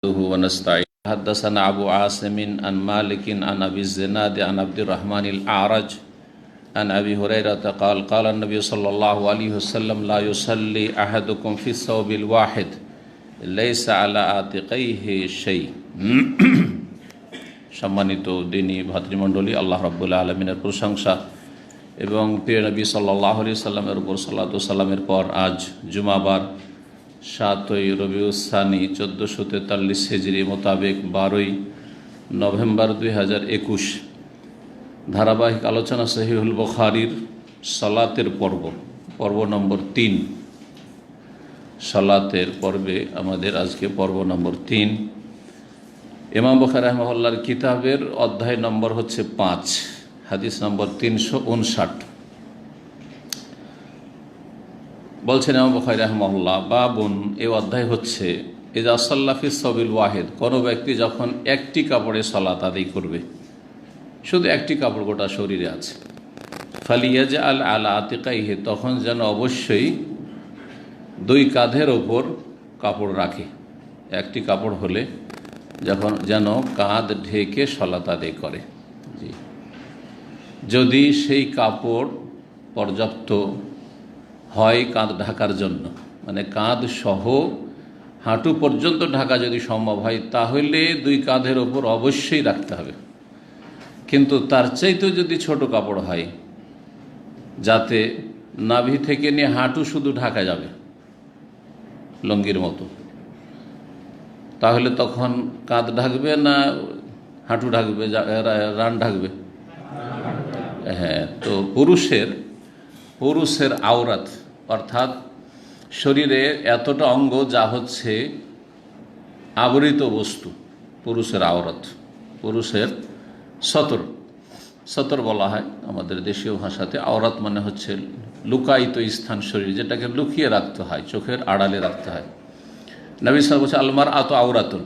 ونستعين حدثنا أبو عاصم عن مالك عن أبي الزناد عن عبد الرحمن الأعرج عن أبي هريرة قال قال النبي صلى الله عليه وسلم لا يصلي أحدكم في الثوب الواحد ليس على عاتقيه شيء সম্মানিত দিনী ভাতৃমণ্ডলী, আল্লাহ রাব্বুল আলামিনের প্রশংসা এবং প্রিয় নবী সাল্লাল্লাহু আলাইহি সাল্লামের উপর সালাতু সালামের পর আজ জুমাবার 7ই রবিউল সানি 1443 হিজরি মোতাবেক 12ই নভেম্বর 2021 ধারাবাহিক আলোচনা সহিহুল বুখারীর সালাতের পর্ব নম্বর 3। সালাতের পর্বে আমাদের আজকে পর্ব নম্বর 3। ইমাম বুখারী রাহিমাহুল্লাহর কিতাবের অধ্যায় নম্বর হচ্ছে 5, হাদিস নম্বর 359। বলছেন ইমাম বুখারী রাহিমাহুল্লাহ, বাবুন, এই অধ্যায় হচ্ছে ইযা সাল্লা ফি সাবিল ওয়াহিদ, কোনো ব্যক্তি যখন একটি কাপড়ে সালাত আদায় করবে, শুধু একটি কাপড় গোটা শরীরে আছে, ফালিয়াজআল আলা আতিকাইহি, তখন যেন অবশ্যই দুই কাঁধের ওপর কাপড় রাখে। একটি কাপড় হলে যেন কাঁধ ঢেকে সালাত আদায় করে। যদি সেই কাপড় পর্যাপ্ত হয় কাঁধ ঢাকার জন্য, মানে কাঁধ সহ হাঁটু পর্যন্ত ঢাকা যদি সম্ভব হয়, তাহলে দুই কাঁধের ওপর অবশ্যই রাখতে হবে। কিন্তু তার চাইতেও যদি ছোট কাপড় হয়, যাতে নাভি থেকে নিয়ে হাঁটু শুধু ঢাকা যাবে লুঙ্গির মতো, তাহলে তখন কাঁধ ঢাকবে না হাঁটু ঢাকবে, রান ঢাকবে? হ্যাঁ, তো পুরুষের আওরাত অর্থাৎ শরীরে এতটা অঙ্গ যা হচ্ছে আবৃত বস্তু, পুরুষের আওরাত, পুরুষের সতর বলা হয় আমাদের দেশীয় ভাষাতে। আওরাত মানে হচ্ছে লুকায়িত স্থান, শরীর যেটাকে লুকিয়ে রাখতে হয়, চোখের আড়ালে রাখতে হয়। নবী সাল্লাল্লাহু আলাইহি ওয়াসাল্লাম আলমার আত আওরাতুন,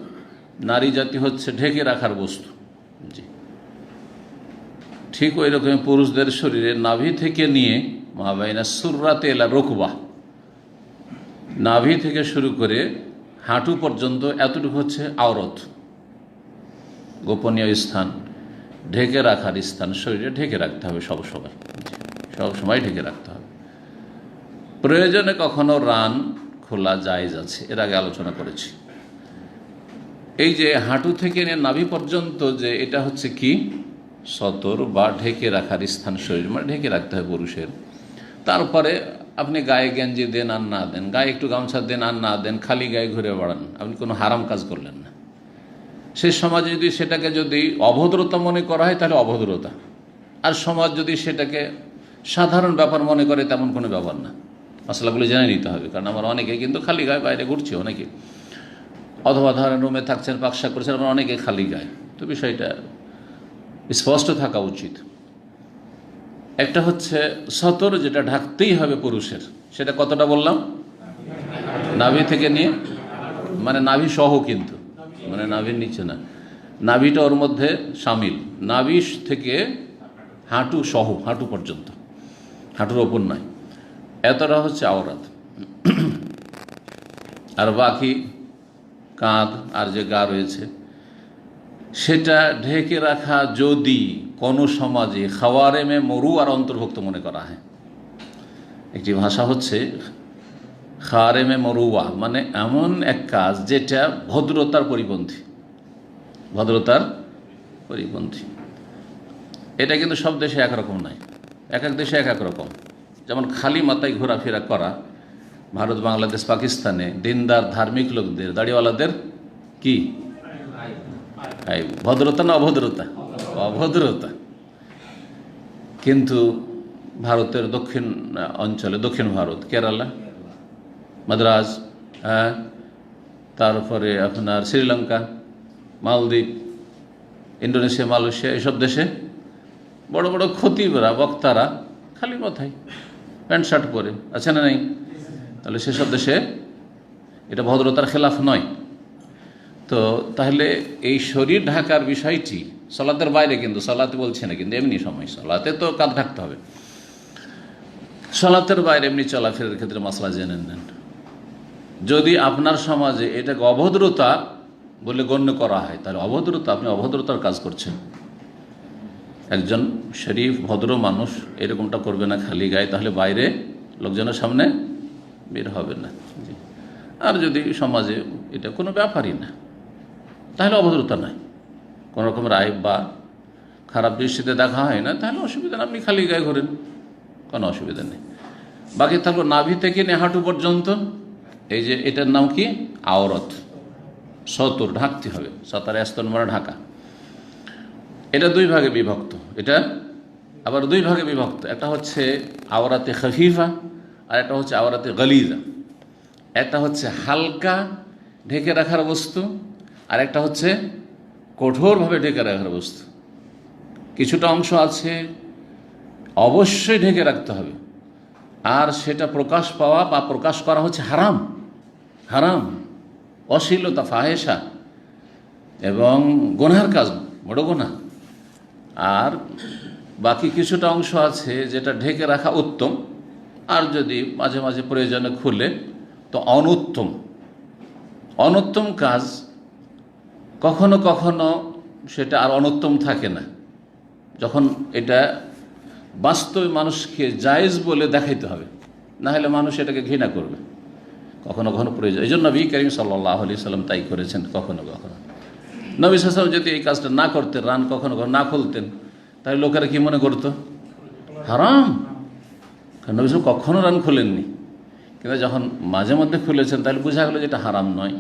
নারী জাতি হচ্ছে ঢেকে রাখার বস্তু। জি, ঠিক ওই রকম পুরুষদের শরীরে নাভি থেকে নিয়ে মাবাইনা সুররাতে এলা রুকবা, নাভি থেকে শুরু করে হাঁটু পর্যন্ত এতটুকু হচ্ছে আওরত, গোপনীয় স্থান, ঢেকে রাখার স্থান, শরীরে ঢেকে রাখতে হবে সবসময় ঢেকে রাখতে হবে। প্রয়োজনে কখনো রান খোলা জায়েজ আছে, এর আগে আলোচনা করেছি। এই যে হাঁটু থেকে নিয়ে নাভি পর্যন্ত যে এটা হচ্ছে কি সতর বা ঢেকে রাখার স্থান, শরীর মানে ঢেকে রাখতে হয় পুরুষের। তারপরে আপনি গায়ে গেঞ্জি দেন আর না দেন, গায়ে একটু গামছা দেন আর না দেন, খালি গায়ে ঘুরে বেড়ান, আপনি কোনো হারাম কাজ করলেন না। সেই সমাজে যদি সেটাকে যদি অভদ্রতা মনে করা হয়, তাহলে অভদ্রতা। আর সমাজ যদি সেটাকে সাধারণ ব্যাপার মনে করে, তেমন কোনো ব্যাপার না। মশলাগুলো জেনে নিতে হবে, কারণ আমার অনেকে কিন্তু খালি গায়ে বাইরে ঘুরছে, অনেকে, অথবা ধরেন রুমে থাকছেন, পাকশাক করছেন, আমার অনেকে খালি গায়ে। তো বিষয়টা স্পষ্ট থাকা উচিত। একটা হচ্ছে সতর, যেটা ঢাকতেই হবে পুরুষের, সেটা কতটা বললাম? নাভি থেকে নিয়ে, মানে নাভি সহ, কিন্তু মানে নাভির নিচে না, নাভিটা ওর মধ্যে সামিল। নাভি থেকে হাঁটু সহ, হাঁটু পর্যন্ত, হাঁটুর ওপর নয়, এতটা হচ্ছে আওরাত। আর বাকি কাঁধ আর যে গা রয়েছে, সেটা ঢেকে রাখা যদি কোনো সমাজে খাওয়ারেমে মরু আর অন্তর্ভুক্ত মনে করা হয়। একটি ভাষা হচ্ছে খাওয়ারেমে মরুয়া, মানে এমন এক কাজ যেটা ভদ্রতার পরিপন্থী, এটা কিন্তু সব দেশে একরকম নয়, এক এক দেশে এক এক রকম। যেমন খালি মাথায় ঘোরাফেরা করা, ভারত, বাংলাদেশ, পাকিস্তানে দিনদার ধার্মিক লোকদের, দাড়িওয়ালাদের কি ভদ্রতা না অভদ্রতা? অভদ্রতা। কিন্তু ভারতের দক্ষিণ অঞ্চলে, দক্ষিণ ভারত, কেরালা, মাদ্রাজ, তারপরে আপনার শ্রীলঙ্কা, মালদ্বীপ, ইন্দোনেশিয়া, মালয়েশিয়া, এসব দেশে বড় বড় খতিবরা, বক্তারা খালি মাথায় প্যান্ট শার্ট পরে আছে না নাই? তাহলে সেসব দেশে এটা ভদ্রতার খেলাফ নয়। তো তাহলে এই শরীর ঢাকার বিষয়টি সালাতের বাইরে, কিন্তু সালাতে বলছে না, কিন্তু এমনি সময় সালাতে তো কাঁধ ঢাকতে হবে। সালাতের বাইরে এমনি চলাফেরার ক্ষেত্রে মাসলা জেনে নেন। যদি আপনার সমাজে এটাকে অভদ্রতা বলে গণ্য করা হয়, তাহলে অভদ্রতা, আপনি অভদ্রতার কাজ করছেন। একজন শরীফ ভদ্র মানুষ এরকমটা করবে না খালি গায়ে, তাহলে বাইরে লোকজনের সামনে বের হবে না। জি। আর যদি সমাজে এটা কোনো ব্যাপারই না, তাহলে অভদ্রতা নাই, কোনো রকমের আইব বা খারাপ দৃষ্টিতে দেখা হয় না, তাহলে অসুবিধা না, আপনি খালি গায়ে ঘোরেন, কোনো অসুবিধা নেই। বাকি থাকলো নাভি থেকে নেহাটু পর্যন্ত, এই যে এটার নাম কি, আওরত, সতর, ঢাকতে হবে, সাতার আস্তন মানে ঢাকা। এটা দুই ভাগে বিভক্ত, এটা আবার দুই ভাগে বিভক্ত, একটা হচ্ছে আওরাতে খফিফা আর একটা হচ্ছে আওরাতে গলিজা। একটা হচ্ছে হালকা ঢেকে রাখার বস্তু, আর একটা হচ্ছে কঠোরভাবে ঢেকে রাখার বস্তু। কিছুটা অংশ আছে অবশ্যই ঢেকে রাখতে হবে, আর সেটা প্রকাশ পাওয়া বা প্রকাশ করা হচ্ছে হারাম, হারাম, অশ্লীলতা, ফাহেসা এবং গুনাহের কাজ, বড় গুনাহ। আর বাকি কিছুটা অংশ আছে যেটা ঢেকে রাখা উত্তম, আর যদি মাঝে মাঝে প্রয়োজনে খুলে তো অনুত্তম। অনুত্তম কাজ কখনো কখনো সেটা আর অনুত্তম থাকে না, যখন এটা বাস্তবে মানুষকে জায়েজ বলে দেখাইতে হবে, না হলে মানুষ এটাকে ঘৃণা করবে। কখনো কখনো প্রয়োজন, এই জন্য নবী করিম সাল্লাল্লাহু আলাইহি সাল্লাম তাই করেছেন। কখনো কখনো নবী সাল্লাল্লাহু আলাইহি ওয়াসাল্লাম যদি এই কাজটা না করতেন, রান কখনো কখনো না খুলতেন, তাহলে লোকেরা কি মনে করতো, হারাম। কারণ নবী সাল্লাল্লাহু কখনো রান খোলেননি, কিন্তু যখন মাঝে মধ্যে খুলেছেন তাহলে বোঝা গেল যে এটা হারাম নয়,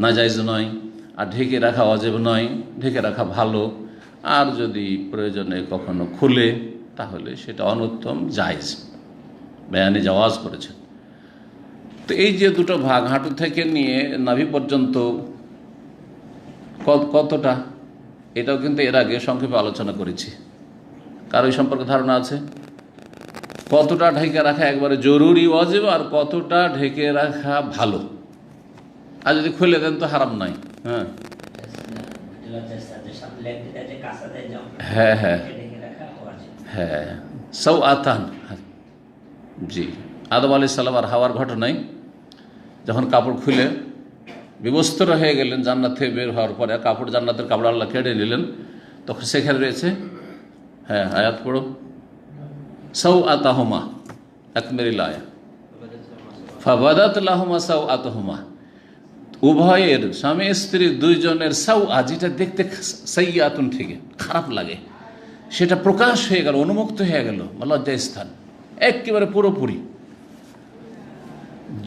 নাজায়েজ নয়, আর ঢেকে রাখা ওয়াজিব নয়, ঢেকে রাখা ভালো। আর যদি প্রয়োজনে কখনো খুলে তাহলে সেটা অনুত্তম, জায়েজ, বেয়ানে জাওয়াজ করেছেন। তো এই যে দুটো ভাগ, হাঁটু থেকে নিয়ে নাভি পর্যন্ত কতটা, এটাও কিন্তু এর আগে সংক্ষেপে আলোচনা করেছি। কারো এই সম্পর্কে ধারণা আছে? কতটা ঢেকে রাখা একবারে জরুরি ওয়াজিব, আর কতটা ঢেকে রাখা ভালো। আর যদি খুলে দেন তো হারাম নাই। হ্যাঁ হ্যাঁ হ্যাঁ হ্যাঁ, সৌ আতান। জি, আদম আলাইহিস সালাম আর হাওয়ার ঘটনায় যখন কাপড় খুলে বিবস্ত্র হয়ে গেলেন জান্নাত থেকে বের হওয়ার পরে, কাপড়, জান্নাতের কাপড় আল্লাহ কেড়ে নিলেন, তখন সেখানে রয়েছে, হ্যাঁ আয়াত পড়ো, সৌ আতাহুমা, আকমেরিল আয়া, ফাবাদাত লাহুমা সৌ আতাহুমা, উভয়ের, স্বামী স্ত্রী দুইজনের সাউ, যেটা দেখতে সাইয়াতুন, ঠিক খারাপ লাগে, সেটা প্রকাশ হয়ে গেল, উন্মুক্ত হয়ে গেল, লজ্জা স্থান একেবারে পুরোপুরি।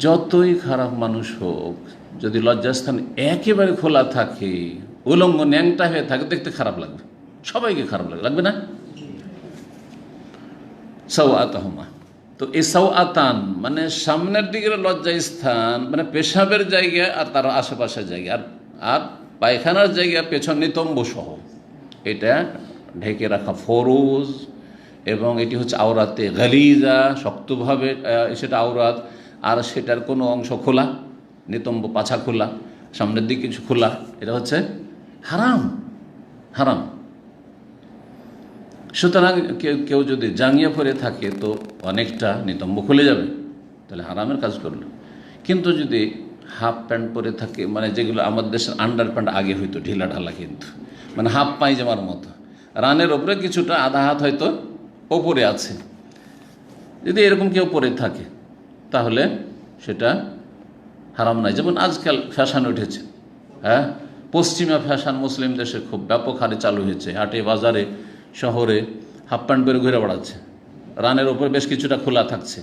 যতই খারাপ মানুষ হোক, যদি লজ্জাস্থান একেবারে খোলা থাকে, উলঙ্গ ন্যাংটা হয়ে থাকে, দেখতে খারাপ লাগবে, সবাইকে খারাপ লাগবে না? সাউ আতাহুমা, তো এই সাউ আতান মানে সামনের দিকের লজ্জা স্থান, মানে পেশাবের জায়গা আর তার আশেপাশের জায়গা, আর পায়খানার জায়গা পেছন নিতম্ব সহ, এটা ঢেকে রাখা ফরজ। এবং এটি হচ্ছে আওরাতে গালিজা, শক্তভাবে সেটা আওরাত, আর সেটার কোনো অংশ খোলা, নিতম্ব পাছা খোলা, সামনের দিকে কিছু খোলা, এটা হচ্ছে হারাম, হারাম। সুতরাং কেউ যদি জাঙ্গিয়া পরে থাকে তো অনেকটা নিতম্ব খুলে যাবে, তাহলে হারামের কাজ করলো। কিন্তু যদি হাফ প্যান্ট পরে থাকে, মানে যেগুলো আমাদের দেশের আন্ডার প্যান্ট আগে হয়তো ঢিলা ঢালা, কিন্তু মানে হাফ পায়জামার মতো, রানের ওপরে কিছুটা আধা হাত হয়তো ওপরে আছে, যদি এরকম কেউ পরে থাকে তাহলে সেটা হারাম নাই। যেমন আজকাল ফ্যাশন উঠেছে, হ্যাঁ, পশ্চিমা ফ্যাশন মুসলিম দেশে খুব ব্যাপক হারে চালু হয়েছে, হাটে বাজারে শহরে হাফ প্যান্ট পরে ঘুরে বেড়াচ্ছে, রানের ওপর বেশ কিছুটা খোলা থাকছে।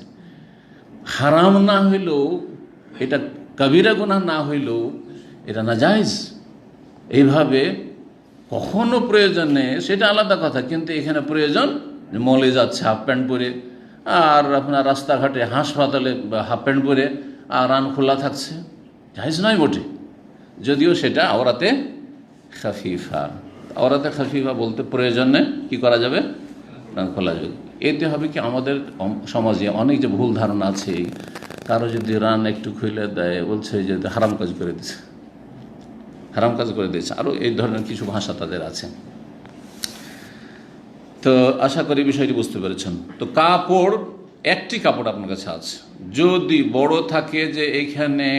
হারাম না হইলেও, এটা কবিরা গুনাহ না হইলেও এটা নাজায়েজ। এইভাবে কখনো প্রয়োজনে সেটা আলাদা কথা, কিন্তু এখানে প্রয়োজন, মলে যাচ্ছে হাফ প্যান্ট পরে, আর আপনার রাস্তাঘাটে হাসপাতালে হাফ প্যান্ট পরে আর রান খোলা থাকছে, জায়েজ নয় মোটে। যদিও সেটা আওরাতে খাফিফা, আওরাতে খাফিফা বলতে প্রয়োজনে কি করা যাবে, রান খোলা যাবে। এতে হবে কি, আমাদের সমাজে অনেক যে ভুল ধারণা আছে, কারো যদি রান একটু খুলে দেয় বলছে যে হারাম কাজ করে দিচ্ছে, হারাম কাজ করে দিয়েছে, আরও এই ধরনের কিছু ভাষা তাদের আছে। তো আশা করি বিষয়টি বুঝতে পেরেছেন। তো কাপড়, একটি কাপড় আপনার কাছে আছে, যদি বড় থাকে যে এইখানে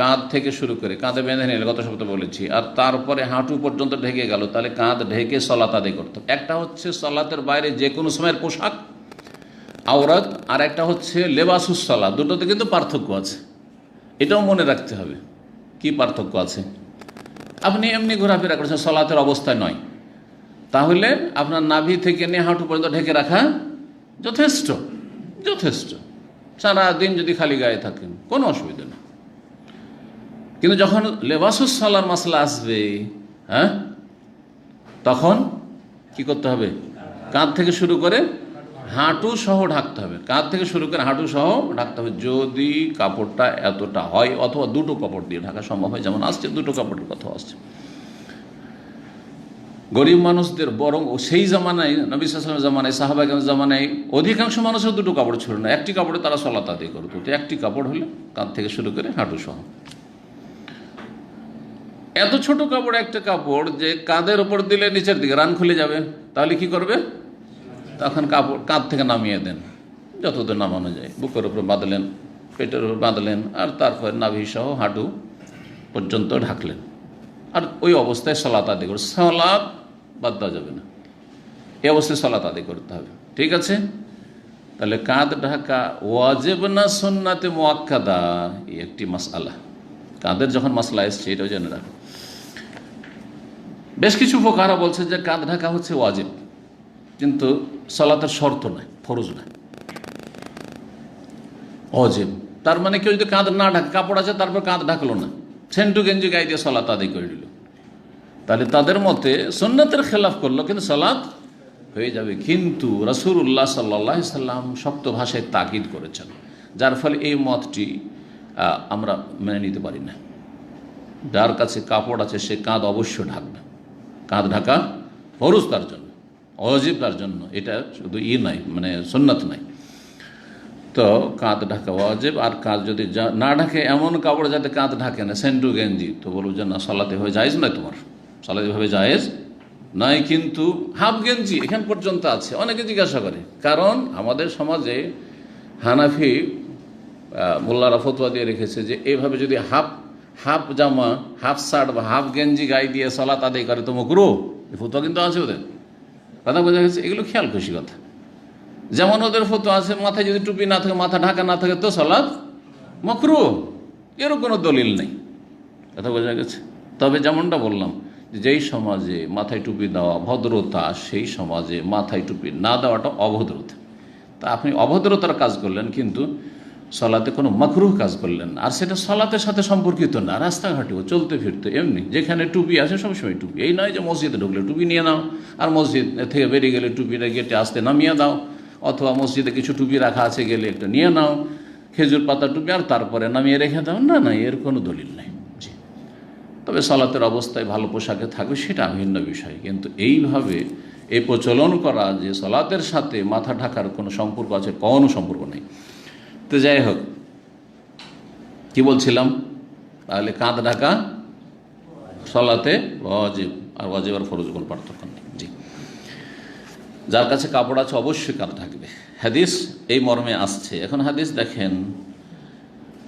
কাঁধ থেকে শুরু করে কাঁধে বেঁধে নিলে গত সপ্তাহে বলেছি, আর তারপরে হাঁটু পর্যন্ত ঢেকে গেল, তাহলে কাঁধ ঢেকে সলাত আদায় করতে হবে। একটা হচ্ছে সলাতের বাইরে যে কোনো সময়ের পোশাক আওরাত, আর একটা হচ্ছে লেবাসুস সলা। দুটোতে কিন্তু পার্থক্য আছে, এটাও মনে রাখতে হবে। কি পার্থক্য আছে? আপনি এমনি ঘোরাফেরা করছেন, সলাতের অবস্থায় নয়, তাহলে আপনার নাভি থেকে নিয়ে হাঁটু পর্যন্ত ঢেকে রাখা যথেষ্ট, যথেষ্ট। সারাদিন যদি খালি গায়ে থাকেন কোনো অসুবিধা নেই। কিন্তু যখন লেবাসুস সালার মাসলা আসবে, হ্যাঁ, তখন কি করতে হবে? কাঁধ থেকে শুরু করে হাঁটু সহ ঢাকতে হবে, কাঁধ থেকে শুরু করে হাঁটু সহ ঢাকতে হবে, যদি কাপড়টা এতটা হয়, অথবা দুটো কাপড় দিয়ে ঢাকা সম্ভব হয়, যেমন আসছে দুটো কাপড়ের কথা আসছে। গরিব মানুষদের বরং সেই জামানায়, নবী সাল্লাল্লাহু আলাইহি ওয়াসাল্লামের জামানায়, সাহাবায়ে জামানায় অধিকাংশ মানুষের দুটো কাপড় ছিল না, একটি কাপড়ে তারা সালাত আদায় করতো। তো একটি কাপড় হলে কাঁধ থেকে শুরু করে হাঁটু সহ। এত ছোট কাপড়, একটা কাপড় যে কাঁধের উপর দিলে নিচের দিকে রান খুলে যাবে, তাহলে কি করবে? তখন কাপড় কাঁধ থেকে নামিয়ে দেন, যতদূর নামানো যায়, বুকের উপর বাঁধলেন, পেটের উপর বাঁধলেন, আর তারপর নাভি সহ হাঁটু পর্যন্ত ঢাকলেন, আর ওই অবস্থায় সালাত আদায় করবে। সালাত বাদ দেওয়া যাবে না, এই অবস্থায় সালাত আদায় করতে হবে। ঠিক আছে? তাহলে কাঁধ ঢাকা ওয়াজিব না সুন্নাতে মুআক্কাদা, এই একটি মাসআলা। কাঁধের যখন মাসলা এসছে এটাও জেনে রাখো। বেশ কিছু ফুকাহারা বলছে যে কাঁধ ঢাকা হচ্ছে ওয়াজিব, কিন্তু সালাতের শর্ত নাই, ফরজ নাই, ওয়াজিব। তার মানে কেউ যদি কাঁধ না ঢাকে, কাপড় আছে তারপর কাঁধ ঢাকলো না, সেন্টু গেঞ্জি গায়ে দিয়ে সালাত আদায় করে দিল, তাহলে তাদের মতে সুন্নতের খেলাফ করলো, কিন্তু সালাত হয়ে যাবে। কিন্তু রাসূলুল্লাহ সাল্লাল্লাহু আলাইহি সাল্লাম শক্ত ভাষায় তাকিদ করেছেন, যার ফলে এই মতটি আমরা মেনে নিতে পারি না। যার কাছে কাপড় আছে সে কাঁধ অবশ্য ঢাকবে, কাঁধ ঢাকা ফরজ তার জন্য, ওয়াজিব তার জন্য, এটা শুধু নাই, মানে সুন্নাত নাই। তো কাঁধ ঢাকা ওয়াজিব। আর কাঁধ যদি না ঢাকে, এমন কাপড় যাতে কাঁধ ঢাকে না, সেন্টু গেঞ্জি, তো বলবো যে না, সালাতে হয়ে জায়েজ নয়, তোমার সালাতে ভাবে জায়েজ নাই। কিন্তু হাফ গেঞ্জি এখান পর্যন্ত আছে, অনেকে জিজ্ঞাসা করে, কারণ আমাদের সমাজে হানাফি মোল্লারা ফতোয়া দিয়ে রেখেছে যে এইভাবে যদি হাফ জামা, হাফ শার্ট বা হাফ গেঞ্জি গায়ে দিয়ে সালাত আদায় করে তো মাকরুহ। এই ফতোয়া কিন্তু আছে ওদের, কথা বোঝা গেছে? এগুলো খেয়াল খুশি কথা। যেমন ওদের ফতোয়া আছে মাথায় যদি টুপি না থাকে, মাথা ঢাকা না থাকে, তো সালাত মাকরুহ, এরও কোনো দলিল নেই, কথা বোঝা গেছে? তবে যেমনটা বললাম, যেই সমাজে মাথায় টুপি দেওয়া ভদ্রতা, সেই সমাজে মাথায় টুপি না দেওয়াটা অভদ্রতা। তা আপনি অভদ্রতার কাজ করলেন, কিন্তু সলাতে কোনো মাকরুহ কাজ করলেন না, আর সেটা সলাতের সাথে সম্পর্কিত না, রাস্তাঘাটেও চলতে ফিরতে এমনি যেখানে টুপি আছে সবসময় টুপি। এই নয় যে মসজিদে ঢুকলে টুপি নিয়ে নাও, আর মসজিদ থেকে বেরিয়ে গেলে টুপিটা গেটে আসতে নামিয়ে দাও, অথবা মসজিদে কিছু টুপি রাখা আছে গেলে একটা নিয়ে নাও, খেজুর পাতা টুপি, আর তারপরে নামিয়ে রেখে দাও। না না, এর কোনো দলিল নেই। জি, তবে সালাতের অবস্থায় ভালো পোশাকে থাকবে সেটা ভিন্ন বিষয়, কিন্তু এইভাবে এই প্রচলন করা যে সালাতের সাথে মাথা ঢাকার কোনো সম্পর্ক আছে, কোনো সম্পর্ক নেই। তো যাই হোক, কি বলছিলাম? তাহলে কাঁধ ঢাকা সালাতে ওয়াজিব, আর ওয়াজিব আর ফরজ কোনো পার্থক্য নেই। জি, যার কাছে কাপড় আছে অবশ্যই কাঁধ ঢাকবে। হাদিস এই মর্মে আসছে। এখন হাদিস দেখেন,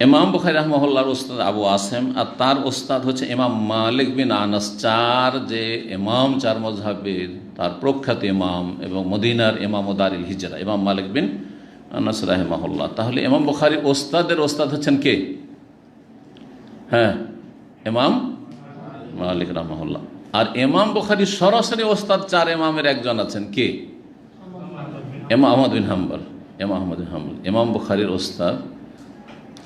ইমাম বুখারী রাহমাহুল্লাহর ওস্তাদ আবু আসেম, আর তার ওস্তাদ হচ্ছে ইমাম মালিক বিন আনাস। চার মাযহাবের তার প্রখ্যাত ইমাম এবং মদিনার ইমাম ও দারিল হিজরা ইমাম মালিক বিন আনাস রাহিমাহুল্লাহ। তাহলে ইমাম বুখারীর ওস্তাদের ওস্তাদ হচ্ছেন কে? হ্যাঁ, ইমাম মালিক রাহমাহুল্লাহ। আর ইমাম বুখারীর সরাসরি ওস্তাদ চার ইমামের একজন আছেন, কে? ইমাম আহমদ বিন হাম্বল। ইমাম বুখারীর ওস্তাদ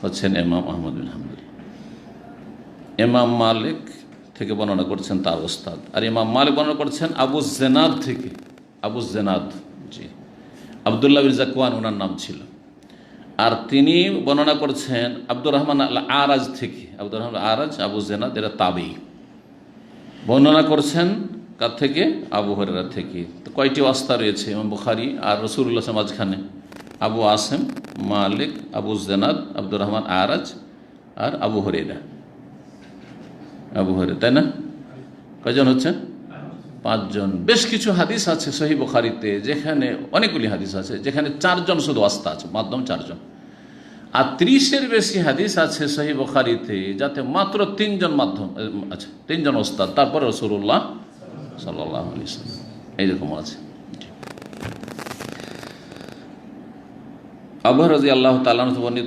হচ্ছেন ইমাম আহমদ বিন হাম্বল। ইমাম মালিক থেকে বর্ণনা করছেন তার ওস্তাদ, আর ইমাম মালিক বর্ণনা করছেন আবু জেনাদ থেকে। আবু জেনাদ, জি, আবদুল্লাহ বিন জাকওয়ান ওনার নাম ছিল। আর তিনি বর্ণনা করছেন আব্দুর রহমান আল আরাজ থেকে। আব্দুর রহমান আরাজ, আবু জেনাদ, এরা তাবেঈ। বর্ণনা করছেন কার থেকে? আবু হুরায়রা থেকে। তো কয়টি ওয়াস্তা রয়েছে ইমাম বুখারী আর রাসূলুল্লাহ মাঝখানে? আবু আসেম, মালিক, আবু জেনাদ, আব্দুর রহমান আরাজ আর আবু হুরায়রা। তাই না? কয়জন হচ্ছে? 5 জন। বেশ কিছু হাদিস আছে সহিহ বুখারীতে, যেখানে অনেকগুলি হাদিস আছে যেখানে 4 জন শুধু ওয়াস্তা আছে, মাধ্যম 4 জন। আর 30-এর বেশি হাদিস আছে সহিহ বুখারীতে যাতে মাত্র তিনজন তিনজন ওস্তাদ, তারপরে রাসূলুল্লাহ সাল্লাল্লাহু আলাইহি ওয়াসাল্লাম এইরকম আছে। আবু রাদিয়াল্লাহু তাআলা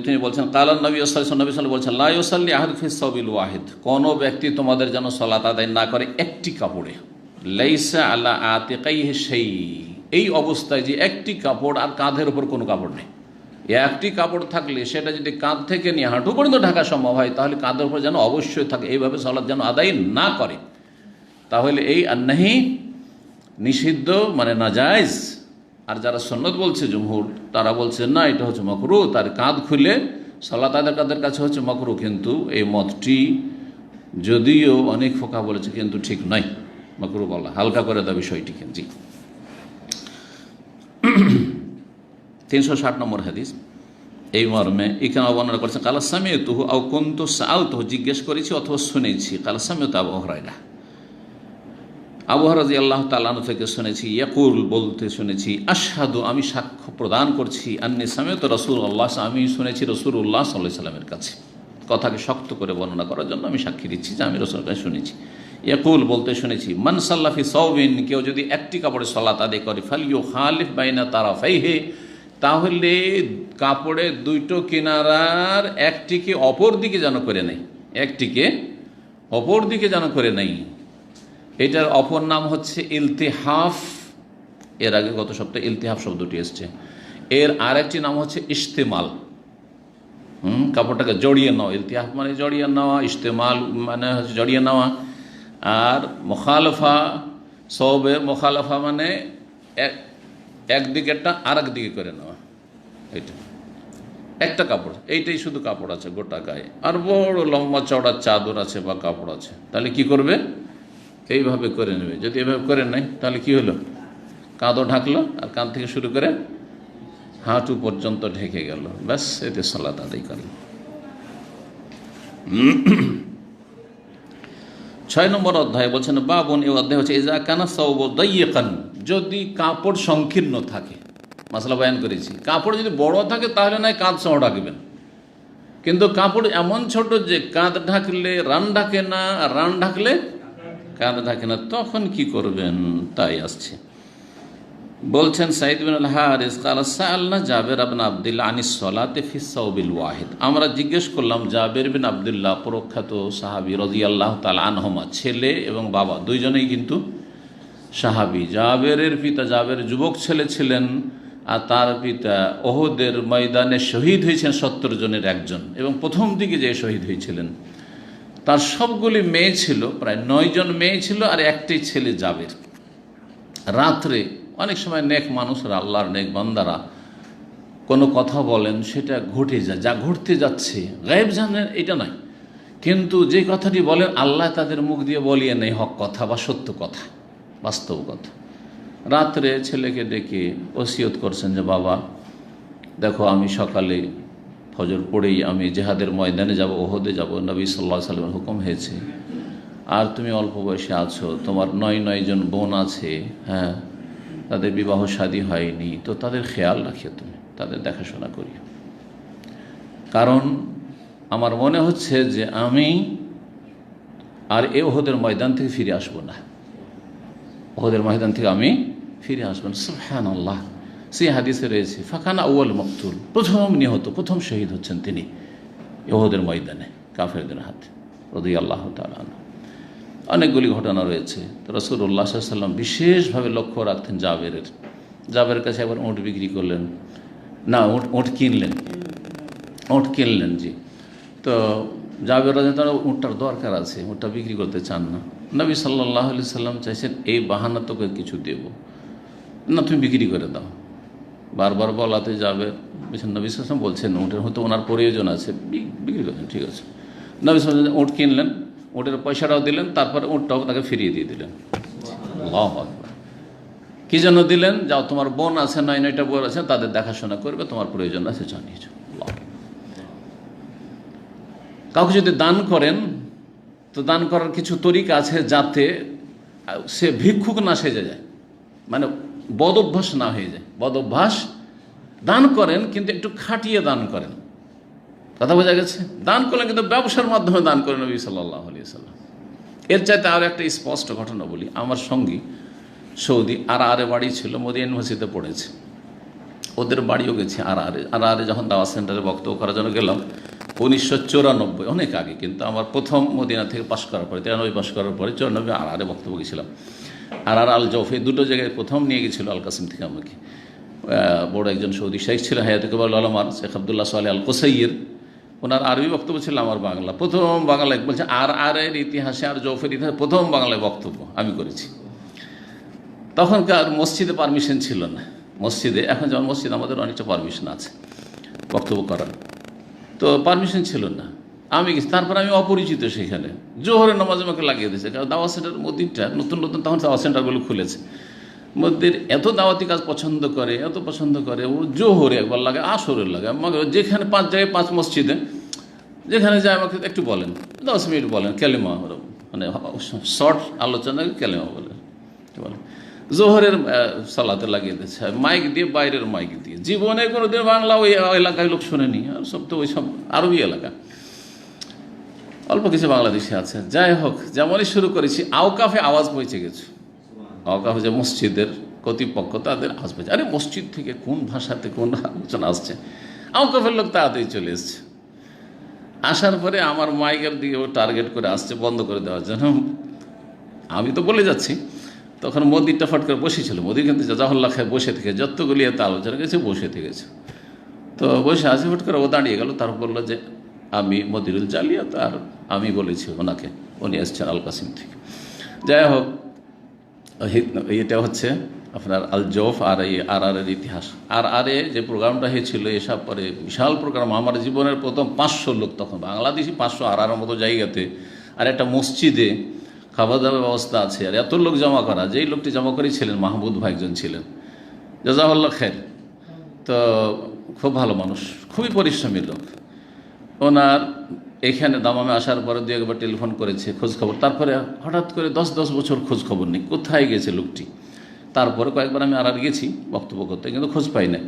তিনি বলছেন কালা নবী সাল্লাল্লাহু আলাইহি ওয়াসাল্লাম বলছেন লা ইউসাল্লি আহাদ ফি সাওবিল ওয়াহিদ, কোন ব্যক্তি তোমাদের যেন সালাত আদায় না করে একটি কাপড়ে, লাইসা আলা আতিকাইহি শাই, এই অবস্থায় যে একটি কাপড় আর কাঁধের উপর কোনো কাপড় নেই, একটি কাপড় থাকলে সেটা যদি কাঁধ থেকে নিয়ে হাঁটু পর্যন্ত ঢাকা সম্ভব হয় তাহলে কাঁধের উপর যেন অবশ্যই থাকে, এইভাবে সালাত যেন আদায় না করে। তাহলে এই আন্নাহি নিষিদ্ধ মানে নাজায়েজ। আর যারা সুন্নত বলছে জমহুর, তারা বলছে না এটা হচ্ছে মাকরুহ, তার কাঁধ খুলে সালাত আদায় তাদের কাছে হচ্ছে মাকরুহ। কিন্তু এই মতটি যদিও অনেক ফোকা বলেছে কিন্তু ঠিক নয়, মাকরুহ বলা হালকা করে দেওয়া বিষয়টিকে। জি 360 নম্বর হাদিস এই মর্মে এখানে বর্ণনা করছেন কালা সামিয়তুহু আও কুনতু সাআলতুহু, জিজ্ঞেস করেছি অথবা শুনেছি। কালা সামিয়তু আবু হুরায়রা, আবু হুরায়রা রাদিয়াল্লাহু তাআলা আনহু থেকে শুনেছি, ইয়াকুল বলতে শুনেছি, আশহাদু আমি সাক্ষ্য প্রদান করছি, আন্নী সামিয়তু রাসূলুল্লাহ, আমি শুনেছি রাসূলুল্লাহ সাল্লাল্লাহু আলাইহি ওয়াসাল্লামের কাছে। কথাকে শক্ত করে বর্ণনা করার জন্য আমি সাক্ষী দিচ্ছি যে আমি রাসূলের কাছে শুনেছি। ইয়াকুল বলতে শুনেছি, মান সাল্লা ফি সাওবিন, কেউ যদি একটি কাপড়ে সালাত আদায় করে, ফালইউখালিফ বাইনা তারাফাইহি, তাহলে কাপড়ের দুইটো কিনারার একটিকে অপর দিকে যেন করে নেই, একটিকে অপর দিকে যেন করে নেই। এটার অপর নাম হচ্ছে ইলতিহাফ। এর আগে গত সপ্তাহে ইলতিহাফ শব্দটি এসছে। এর আরেকটি নাম হচ্ছে ইস্তেমাল। কাপড়টাকে জড়িয়ে নেওয়া, ইলতিহাফ মানে জড়িয়ে নেওয়া, ইস্তেমাল মানে হচ্ছে জড়িয়ে নেওয়া। আর মুখালফা, সওবের মুখালফা মানে একদিকেরটা আর এক দিকে করে নেওয়া। এটা একটা কাপড়, এইটাই শুধু কাপড় আছে গোটা গায়ে, আর বড় লম্বা চওড়া চাদর আছে বা কাপড় আছে, তাহলে কি করবে? এইভাবে করে নেবে। যদি এভাবে করে নেয় তাহলে কি হলো? কাঁধও ঢাকলো আর কাঁধ থেকে শুরু করে হাঁটু পর্যন্ত ঢেকে গেল, ব্যাস এতে সালাত আদায় করল। 6 নম্বর অধ্যায় বলছেন বাবুন, এই অধ্যায় হচ্ছে ইজা কানা সাওবু দাইয়িকান, যদি কাপড় সংকীর্ণ থাকে। মাসলা বয়ান করেছি, কাপড় যদি বড় থাকে তাহলে নয় কাঁধ সহ ঢাকবেন, কিন্তু কাপড় এমন ছোট যে কাঁধ ঢাকলে রান ঢাকে না, আর রান ঢাকলে কাঁধ ঢাকে না, তখন কি করবেন? তাই আসছে। বলছেন সাইদ বিন আল হারিস ক্বালা সাআলনা জাবের ইবনে আব্দুল্লাহ আনিস সালাতি ফি সাওবিল ওয়াহিদ, আমরা জিজ্ঞেস করলাম জাবের বিন আব্দুল্লাহ প্রখ্যাত সাহাবী রাদিয়াল্লাহু তাআলা আনহুমা, ছেলে এবং বাবা দুইজনেই কিন্তু সাহাবী। জাবেরের পিতা জাবের যুবক ছেলে ছিলেন, আর তার পিতা ওহদের ময়দানে শহীদ হয়েছেন 70 জনের একজন, এবং প্রথম দিকে যে শহীদ হয়েছিলেন তার সবগুলি মেয়ে ছিল, প্রায় 9 জন মেয়ে ছিল আর একটাই ছেলে জাবের। রাত্রে অনেক সময় নেক মানুষরা, আল্লাহর নেক বান্দারা কোনো কথা বলেন, সেটা ঘটে যায়, যা ঘটতে যাচ্ছে গায়েব জানেন এটা নয়, কিন্তু যে কথাটি বলেন আল্লাহ তাদের মুখ দিয়ে বলিয়ে নেই হক কথা বা সত্য কথা, বাস্তব কথা। রাত্রে ছেলেকে ডেকে ওসিয়ত করছেন যে বাবা দেখো, আমি সকালে ফজর পড়েই আমি জেহাদের ময়দানে যাব, ওহদে যাব, নবী সাল্লাল্লাহু আলাইহি ওয়াসাল্লামের হুকুম হয়েছে, আর তুমি অল্প বয়সে আছো, তোমার 9 জন বোন আছে, হ্যাঁ, তাদের বিবাহ শাদী হয়নি, তো তাদের খেয়াল রাখিও, তুমি তাদের দেখাশোনা করিও, কারণ আমার মনে হচ্ছে যে আমি আর এ ওহদের ময়দান থেকে ফিরে আসবো না, ওহদের ময়দান থেকে আমি ফিরে আসবো না। সুবহানাল্লাহ, সেই হাদিসে রয়েছে ফাকানা আউয়াল মাকতুল, প্রথম নিহত, প্রথম শহীদ হচ্ছেন তিনি ওহদের ময়দানে কাফেরদের হাতে রাদিয়াল্লাহু তাআলা আনহু। অনেকগুলি ঘটনা রয়েছে। তো রাসূলুল্লাহ সাল্লাল্লাহু আলাইহি ওয়াসাল্লাম বিশেষভাবে লক্ষ্য রাখতেন জাবেরের কাছে একবার উঁট বিক্রি করলেন, না উঁট কিনলেন, জি। তো জাবের রাদিয়াল্লাহু তাআলা উঁটটার দরকার আছে, উঁটটা বিক্রি করতে চান না। নবী সাল্লাল্লাহু আলাইহি সাল্লাম চাইছেন এই বাহানা তোকে কিছু দেব না, তুমি বিক্রি করে দাও। বারবার বলাতে যাবে, নবী সাল্লাল্লাহু আলাইহি সাল্লাম বলছেন উঁটের হয়তো ওনার প্রয়োজন আছে, বিক্রি করেন, ঠিক আছে। নবী সাল্লাল্লাহু আলাইহি সাল্লাম উঁট কিনলেন, উঁটের পয়সাটাও দিলেন, তারপরে উঁটটাও তাকে ফিরিয়ে দিয়ে দিলেন। আল্লাহু আকবার। কি জন্য দিলেন? যাও, তোমার বোন আছে, 9টা বোন আছে, তাদের দেখাশোনা করবে, তোমার প্রয়োজন আছে, জানিয়ে যাও। কাউকে যদি দান করেন তো দান করার কিছু তরিকা আছে যাতে সে ভিক্ষুক না সেজে যায়, মানে বদ অভ্যাস না হয়ে যায়। বদ অভ্যাস, দান করেন কিন্তু একটু খাটিয়ে দান করেন, কথা বোঝা গেছে? দান করলেন, কিন্তু ব্যবসার মাধ্যমে দান করেন নবী সাল্লাল্লাহু আলাইহি সাল্লাম। এর চাইতে আর একটা স্পষ্ট ঘটনা বলি। আমার সঙ্গী সৌদি আরে বাড়ি ছিল, মোদি ইউনিভার্সিটিতে পড়েছে, ওদের বাড়িও গেছি আরে যখন দাওয়াত সেন্টারে বক্তব্য করার জন্য গেলাম 1994, অনেক আগে, কিন্তু আমার প্রথম মদিনা থেকে পাশ করার পরে 93 পাশ করার পরে 94 আরে বক্তব্য গেছিলাম। আল জৌফে দুটো জায়গায় প্রথম নিয়ে গেছিল আল কাসিম থেকে আমাকে। বড় একজন সৌদি শেখ ছিল হায়াতুল আলমার, শেখ আবদুল্লাহ সালেহ আল কোসাইয়ের, ওনার আরবি বক্তব্য ছিল, আমার বাংলা। প্রথম বাংলায় বলছে আরের ইতিহাসে, আর জৌফের ইতিহাসে প্রথম বাংলায় বক্তব্য আমি করেছি। তখনকার মসজিদে পারমিশন ছিল না, মসজিদে এখন যেমন মসজিদ আমাদের অনেকটা পারমিশন আছে বক্তব্য করার, তো পারমিশন ছিল না। আমি গেছি, তারপর আমি অপরিচিত সেখানে, জোহরের নামাজ আমাকে লাগিয়ে দিয়েছে। কারণ দাওয়াত সেন্টার মসজিদটা নতুন নতুন তখন দাওয়াত সেন্টারগুলো খুলেছে, মসজিদের এত দাওয়াতি কাজ পছন্দ করে, এত পছন্দ করে, ও জোহরে একবার লাগে, আসরের লাগে, আমাকে যেখানে 5 জায়গায় 5 মসজিদে যেখানে যায় আমাকে একটু বলেন, 10 মিনিট বলেন ক্যালেমা, মানে শর্ট আলোচনা ক্যালেমা বলেন। জোহরের সালাতে লাগিয়ে দিচ্ছে মাইক দিয়ে, বাইরের মাইক দিয়ে। জীবনে কোনোদিন বাংলা ওই এলাকায় লোক শোনেনি, আর সব তো ওই সব আরবি এলাকা, অল্প কিছু বাংলাদেশি আছে। যাই হোক, যেমনই শুরু করেছি আওকাফে আওয়াজ পৌঁছে গেছে। আওকাফে যে মসজিদের কর্তৃপক্ষ, তাদের আওয়াজ পৌঁছে, আরে মসজিদ থেকে কোন ভাষাতে কোন আলোচনা আসছে। আওকাফের লোক তাড়াতাড়ি চলে এসছে। আসার পরে আমার মাইকের দিকে ও টার্গেট করে আসছে বন্ধ করে দেওয়ার জন্য। আমি তো বলে যাচ্ছি, তখন মোদিরটা ফট করে বসেছিল। মোদি কিন্তু জাজাহুল্লাহ খায় বসে থেকে যতগুলি এত আলোচনা গেছে বসে থেকেছে। তো বসে আসে, ফট করে ও দাঁড়িয়ে গেল। তারপর বললো যে আমি মদিরুল জালিয়াত, আর আমি বলেছি ওনাকে, উনি এসছেন আল কাসিম থেকে। যাই হোক, এটা হচ্ছে আপনার আল জৌফ আর এই আরের ইতিহাস। আরে যে প্রোগ্রামটা হয়েছিল, এসব পরে বিশাল প্রোগ্রাম। আমার জীবনের প্রথম 500 লোক, তখন বাংলাদেশি 500 আরের মতো জায়গাতে, আর একটা মসজিদে খাবার দাবার ব্যবস্থা আছে, আর এত লোক জমা করা। যেই লোকটি জমা করেছিলেন মাহমুদ ভাই একজন ছিলেন, জাযাকাল্লাহ খায়ের। তো খুব ভালো মানুষ, খুবই পরিশ্রমী লোক। ওনার এখানে দামামে আসার পরে 2-একবার টেলিফোন করেছে খোঁজখবর, তারপরে হঠাৎ করে 10 বছর খোঁজখবর নেই, কোথায় গেছে লোকটি। তারপরে কয়েকবার আমি আর গেছি বক্তব্য করতে, কিন্তু খোঁজ পাই না।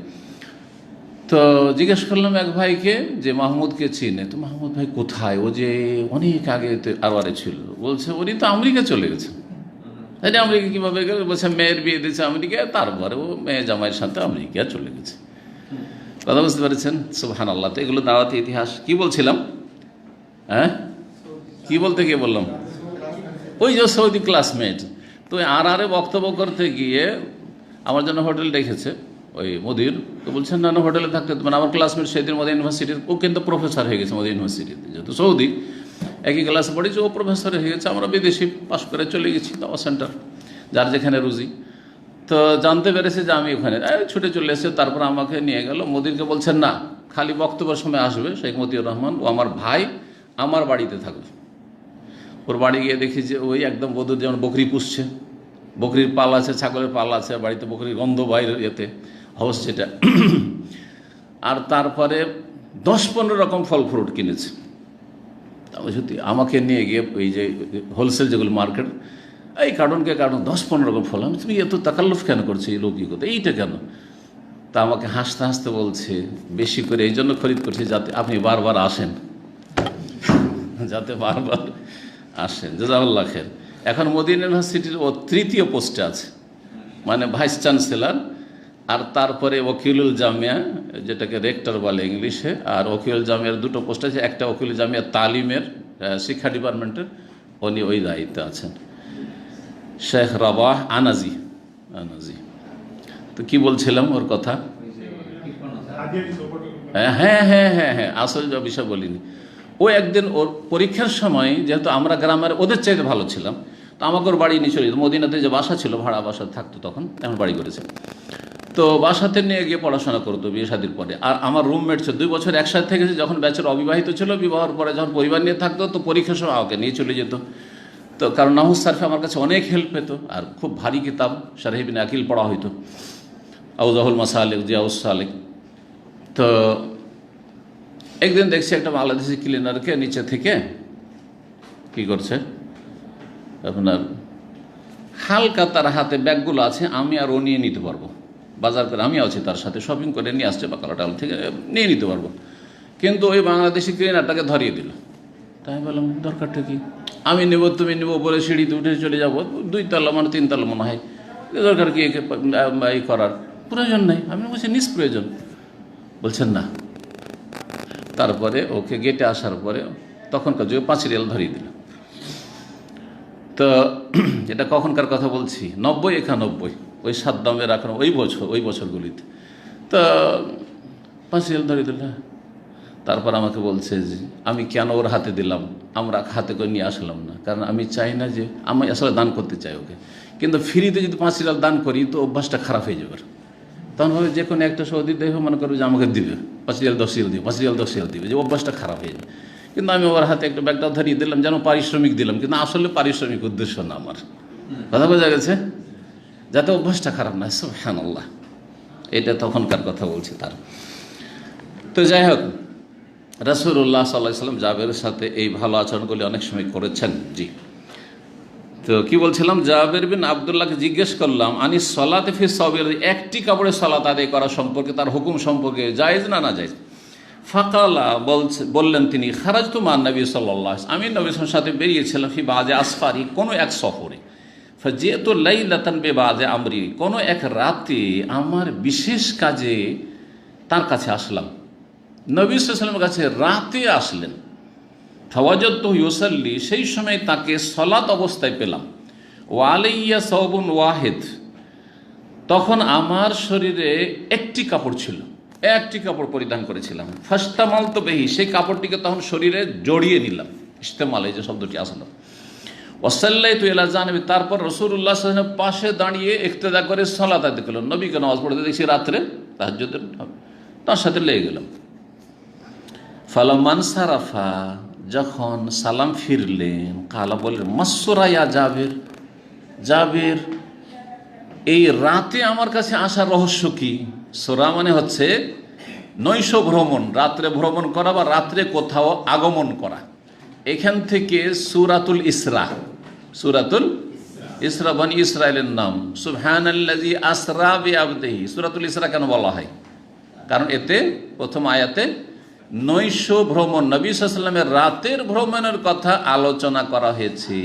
তো জিজ্ঞেস করলাম এক ভাইকে যে মাহমুদকে চিনে, তো মাহমুদ ভাই কোথায়, ও যে অনেক আগে আরে ছিল। বলছে উনি তো আমেরিকা চলে গেছে। আমেরিকা কীভাবে গেল? বলছে মেয়ের বিয়ে দিয়েছে আমেরিকা, তারপরে ও মেয়ে জামাইয়ের সাথে আমেরিকা চলে গেছে। কথা বুঝতে পেরেছেন? সুবহানাল্লাহ। তো এগুলো দাওয়াতি ইতিহাস। কি বলছিলাম? হ্যাঁ, কি বলতে গিয়ে বললাম, ওই যে সৌদি ক্লাসমেট। তো আরে বক্তব্য করতে গিয়ে আমার জন্য হোটেল দেখেছে ওই মোদির। তো বলছেন না হোটেলে থাকতে, মানে আমার ক্লাসমেট সেদিন মোদি ইউনিভার্সিটির, ও কিন্তু প্রফেসর হয়ে গেছে মোদি ইউনিভার্সিটিতে, যেহেতু সৌদি একই ক্লাসে পড়েছে, ও প্রফেসর হয়ে গেছে। আমরা বিদেশি পাশ করে চলে গেছি দাওয়াত সেন্টার, যার যেখানে রুজি। তো জানতে পেরেছে যে আমি ওখানে, ছুটে চলে এসেছে। তারপর আমাকে নিয়ে গেল। মোদিরকে বলছেন না, খালি বক্তব্যের সময় আসবে শেখ মতিউর রহমান, ও আমার ভাই, আমার বাড়িতে থাকবে। ওর বাড়ি গিয়ে দেখি যে ওই একদম বধূর যেমন বকরি পুষছে, বকরির পাল আছে, ছাগলের পাল আছে, বাড়িতে বকরির গন্ধ বাইরে এতে হাউস সেটা। আর তারপরে 10-15 রকম ফল ফ্রুট কিনেছে। তারপর সত্যি আমাকে নিয়ে গিয়ে ওই যে হোলসেল যেগুলো মার্কেট, এই কার্টনকে কার্টন 10-15 রকম ফল। আমি তুমি এত তাকাল্লুফ কেন করছো এই লৌকিকতা, এইটা কেন? তা আমাকে হাসতে হাসতে বলছে বেশি করে এই জন্য খরিদ করছি যাতে আপনি বারবার আসেন, যাতে বারবার আসেন। জাযাকাল্লাহ খায়ের। এখন মোদি ইউনিভার্সিটির ও 3য় পোস্টে আছে, মানে ভাইস চ্যান্সেলর। আর তারপরে ওকিলুল জামিয়া, যেটাকে রেক্টর বলে ইংলিশে, আর ওকিলুল জামিয়ার 2টো পোস্ট আছে। একটা ওকিলুল জামিয়া তালিমের, শিক্ষা ডিপার্টমেন্টের, উনি ওই দায়িত্বে আছেন, শেখ রাবাহ আনাজি। তো কি বলছিলাম ওর কথা? হ্যাঁ, আসল বিষয় বলিনি। ও একদিন ওর পরীক্ষার সময়, যেহেতু আমরা গ্রামের ওদের চাইতে ভালো ছিলাম, তো আমাকে ওর বাড়ি নিয়ে চলে যেত। মদিনাতে যে বাসা ছিল, ভাড়া বাসা থাকতো তখন, এখন বাড়ি করেছে। তো বাসাতে নিয়ে গিয়ে পড়াশোনা করতো বিয়ে শাদির পরে। আর আমার রুমমেট ছিল, 2 বছর একসাথে থেকেছে। যখন ব্যাচের অবিবাহিত ছিল, বিবাহের পরে যখন পরিবার নিয়ে থাকতো, তো পরীক্ষার সময় আমাকে নিয়ে চলে যেত। তো কারণ নাহুস সারফে আমার কাছে অনেক হেল্প পেত, আর খুব ভারী কিতাব শারহ ইবনে আকিল পড়া হইতো, আউজাহুল মাসালিক, জিয়াউস সালিক। তো একদিন দেখছি একটা বাংলাদেশি ক্লিনারকে নিচে থেকে কি করছে, আপনার হালকা তার হাতে ব্যাগগুলো আছে, আমি আর ও নিয়ে নিতে পারবো, বাজার করে আমি আছি তার সাথে, শপিং করে নিয়ে আসছে বা কালাটাল থেকে নিয়ে নিতে পারবো। কিন্তু ওই বাংলাদেশি ক্লিনারটাকে ধরিয়ে দিল। তাই আমি বললাম দরকারটা কি, আমি নেব তুমি নেব বলে সিঁড়িতে উঠে চলে যাবো, 2 তলা মানে 3 তলা মনে হয়, দরকার কি এই করার প্রয়োজন নেই। আমি বলছি নিষ্প্রয়োজন। বলছেন না। তারপরে ওকে গেটে আসার পরে তখনকার যুগে 5 রিয়াল ধরিয়ে দিল। তো এটা কখনকার কথা বলছি, 90-91 ওই সাদ্দামের এখন ওই বছরগুলিতে। তো 5 রিয়াল ধরিয়ে দিল। তারপর আমাকে বলছে যে আমি কেন ওর হাতে দিলাম, আমরা হাতে করে নিয়ে আসলাম না, কারণ আমি চাই না যে, আমি আসলে দান করতে চাই ওকে, কিন্তু ফ্রিতে যদি 5 রিয়াল দান করি তো অভ্যাসটা খারাপ হয়ে যাবে। তখন হবে যে কোনো একটা সৌদি দেহ মনে করবে যে আমাকে দিবে 5 রিয়াল 10 রিয়াল দিবে, 5 রিয়াল 10 রিয়াল দিবে, যে অভ্যাসটা খারাপ হয়ে যাবে। কিন্তু আমি ওর হাতে একটা ব্যাগটা ধরিয়ে দিলাম যেন পারিশ্রমিক দিলাম, কিন্তু আসলে পারিশ্রমিক উদ্দেশ্য না আমার। কথা বোঝা গেছে? যাতে অভ্যাসটা খারাপ না। সুবহানাল্লাহ, এটা তখনকার কথা বলছি তার। তো যাই হোক, রাসূলুল্লাহ সাল্লাল্লাহু আলাইহি ওয়াসাল্লাম জাবেরের সাথে এই ভালো আচরণগুলি অনেক সময় করেছেন। জি, তো কি বলছিলাম, জাবের বিন আব্দুল্লাহকে জিজ্ঞেস করলাম আনি সলাতে ফি সাবির, একটি কাপড়ে সালাত আদায় করা সম্পর্কে, তার হুকুম সম্পর্কে, জায়েজ না না জায়েজ। ফাকালা, বললেন তিনি, খারাজতু মান নবী সাল্লাল্লাহু আলাইহি ওয়াসাল্লাম, আমি নবীর সাথে বেরিয়েছিলাম ফি বাজে আসফারি, কোনো এক সফরে, ফাজিতু লাইলাতান বিবাজে আমরি, কোনো এক রাতে আমার বিশেষ কাজে তার কাছে আসলাম। নবী সাল্লাল্লাহু আলাইহি ওয়াসাল্লামের কাছে রাতে আসলেন। ফাওয়াজাদতু ইউসাল্লি, সেই সময় তাকে সালাত অবস্থায় পেলাম। ওয়া আলাইয়া সাওবুন ওয়াহিদ, তখন আমার শরীরে একটি কাপড় ছিল, একটি কাপড় পরিধান করেছিলাম। ফাস্তামালতু বিহি, সেই কাপড়টিকে তখন শরীরে জড়িয়ে নিলাম। ইস্তেমাল, এই যে শব্দটি আসলো। ওয়াসাল্লাইতু ইলা জানিবি, তারপর রাসূলুল্লাহ সাল্লাল্লাহু আলাইহি ওয়াসাল্লাম পাশে দাঁড়িয়ে ইক্তেদা করে সালাত আদায় করলাম। নবীকে নামাজ পড়তে দেখছি রাত্রে, তাহাজ্জুদের, তার সাথে লেগে গেলাম। ফালামান সারাফা, যখন সালাম ফিরলেন, কালা বললেন মাসসুরাইয়া জাবের, জাবের এই রাতে আমার কাছে আসার রহস্য কি? সোরা মানে হচ্ছে নৈশ ভ্রমণ, রাত্রে ভ্রমণ করা বা রাত্রে কোথাও আগমন করা। এখান থেকে সূরাতুল ইসরা, সূরাতুল ইসরা বনি ইসরাইলের নাম। সুবহানাল্লাযী আসরা বিআবদিহি, সূরাতুল ইসরা কেন বলা হয়? কারণ এতে প্রথম আয়াতে নৈশ ভ্রমণ, নবী সাল্লাল্লাহু আলাইহি ওয়াসাল্লামের রাতের ভ্রমণের কথা আলোচনা করা হয়েছে।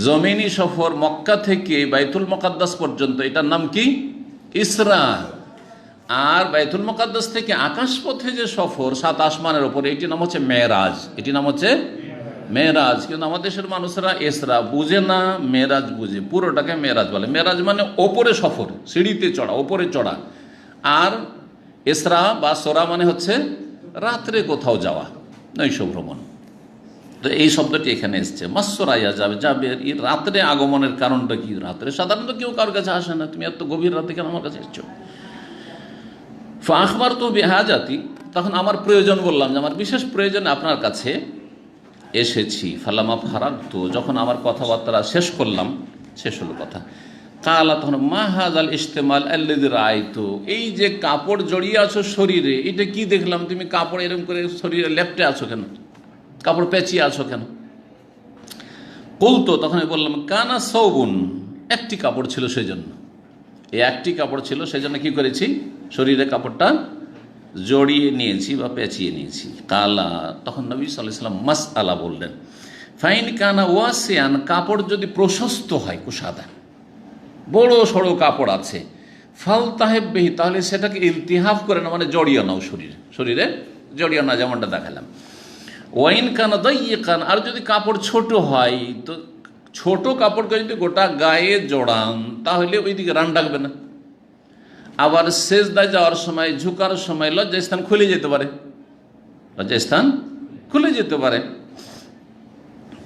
জমিনি সফর মক্কা থেকে বাইতুল মুকাদ্দাস পর্যন্ত, এটার নাম কি? ইসরা। আর বাইতুল মুকাদ্দাস থেকে আকাশপথে যে সফর 7 আসমানের উপরে, এটির নাম হচ্ছে মেরাজ, এটির নাম হচ্ছে মেরাজ। কিন্তু আমাদের দেশের মানুষরা ইসরা বুঝে না, মেরাজ বুঝে, পুরোটাকে মেরাজ বলে। মেরাজ মানে ওপরে সফর, সিঁড়িতে চড়া, ওপরে চড়া। আর ইসরা বা সোরা মানে হচ্ছে রাত্রে কোথাও যাওয়া, নৈশ ভ্রমণ। তো এই শব্দটি এখানে এসছে, মাসসুরাইয়া যাবে, যাবে এই রাত্রে আগমনের কারণটা কি? রাত্রে সাধারণত কেউ কারোর কাছে আসে না, তুমি এত গভীর রাতে কেন আমার কাছে এসছো? ফাখবারতু বিহাজাতি, তখন আমার প্রয়োজন বললাম যে আমার বিশেষ প্রয়োজনে আপনার কাছে এসেছি। ফালামা ফারাগতু, যখন আমার কথাবার্তা শেষ করলাম, শেষ হলো কথা, কালা, তখন মা হাযাল ইস্তেমাল আল্লাযী রাআইতু, এই যে কাপড় জড়িয়ে আছো শরীরে, এটা কি দেখলাম? তুমি কাপড় এরকম করে শরীরে লেপটে আছো কেন? কাপড় পেঁচিয়ে আছো কেন? কুলতু, তখন আমি বললাম, কানা সাওবুন, একটি কাপড় ছিল সেই জন্য, এই একটি কাপড় ছিল সেই জন্য কি করেছি? শরীরে কাপড়টা জড়িয়ে নিয়েছি বা পেঁচিয়ে নিয়েছি। কালা, তখন নবী সাল্লাল্লাহু আলাইহি ওয়াসাল্লাম মাসআলা বললেন, ফাইন কানা ওয়াসিয়ান, কাপড় যদি প্রশস্ত হয়, কুশাদা, বড় সড়ো কাপড় আছে, ফাল তাহেব বিহি, তাহলে সেটাকে ইলতিহাফ করে না, মানে জড়িয়ে নাও, শরীরে, শরীরে জড়িয়ে না, যেমনটা দেখালাম। ওয়াইন কানা দাইয়িকান, আর যদি কাপড় ছোট হয়, তো ছোট কাপড়কে যদি গোটা গায়ে জড়ান, তাহলে ওইদিকে রান ডাকবে না। আবার সেজদায় যাওয়ার সময়, ঝুঁকার সময় লজ্জাস্থান খুলে যেতে পারে, লজ্জাস্থান খুলে যেতে পারে।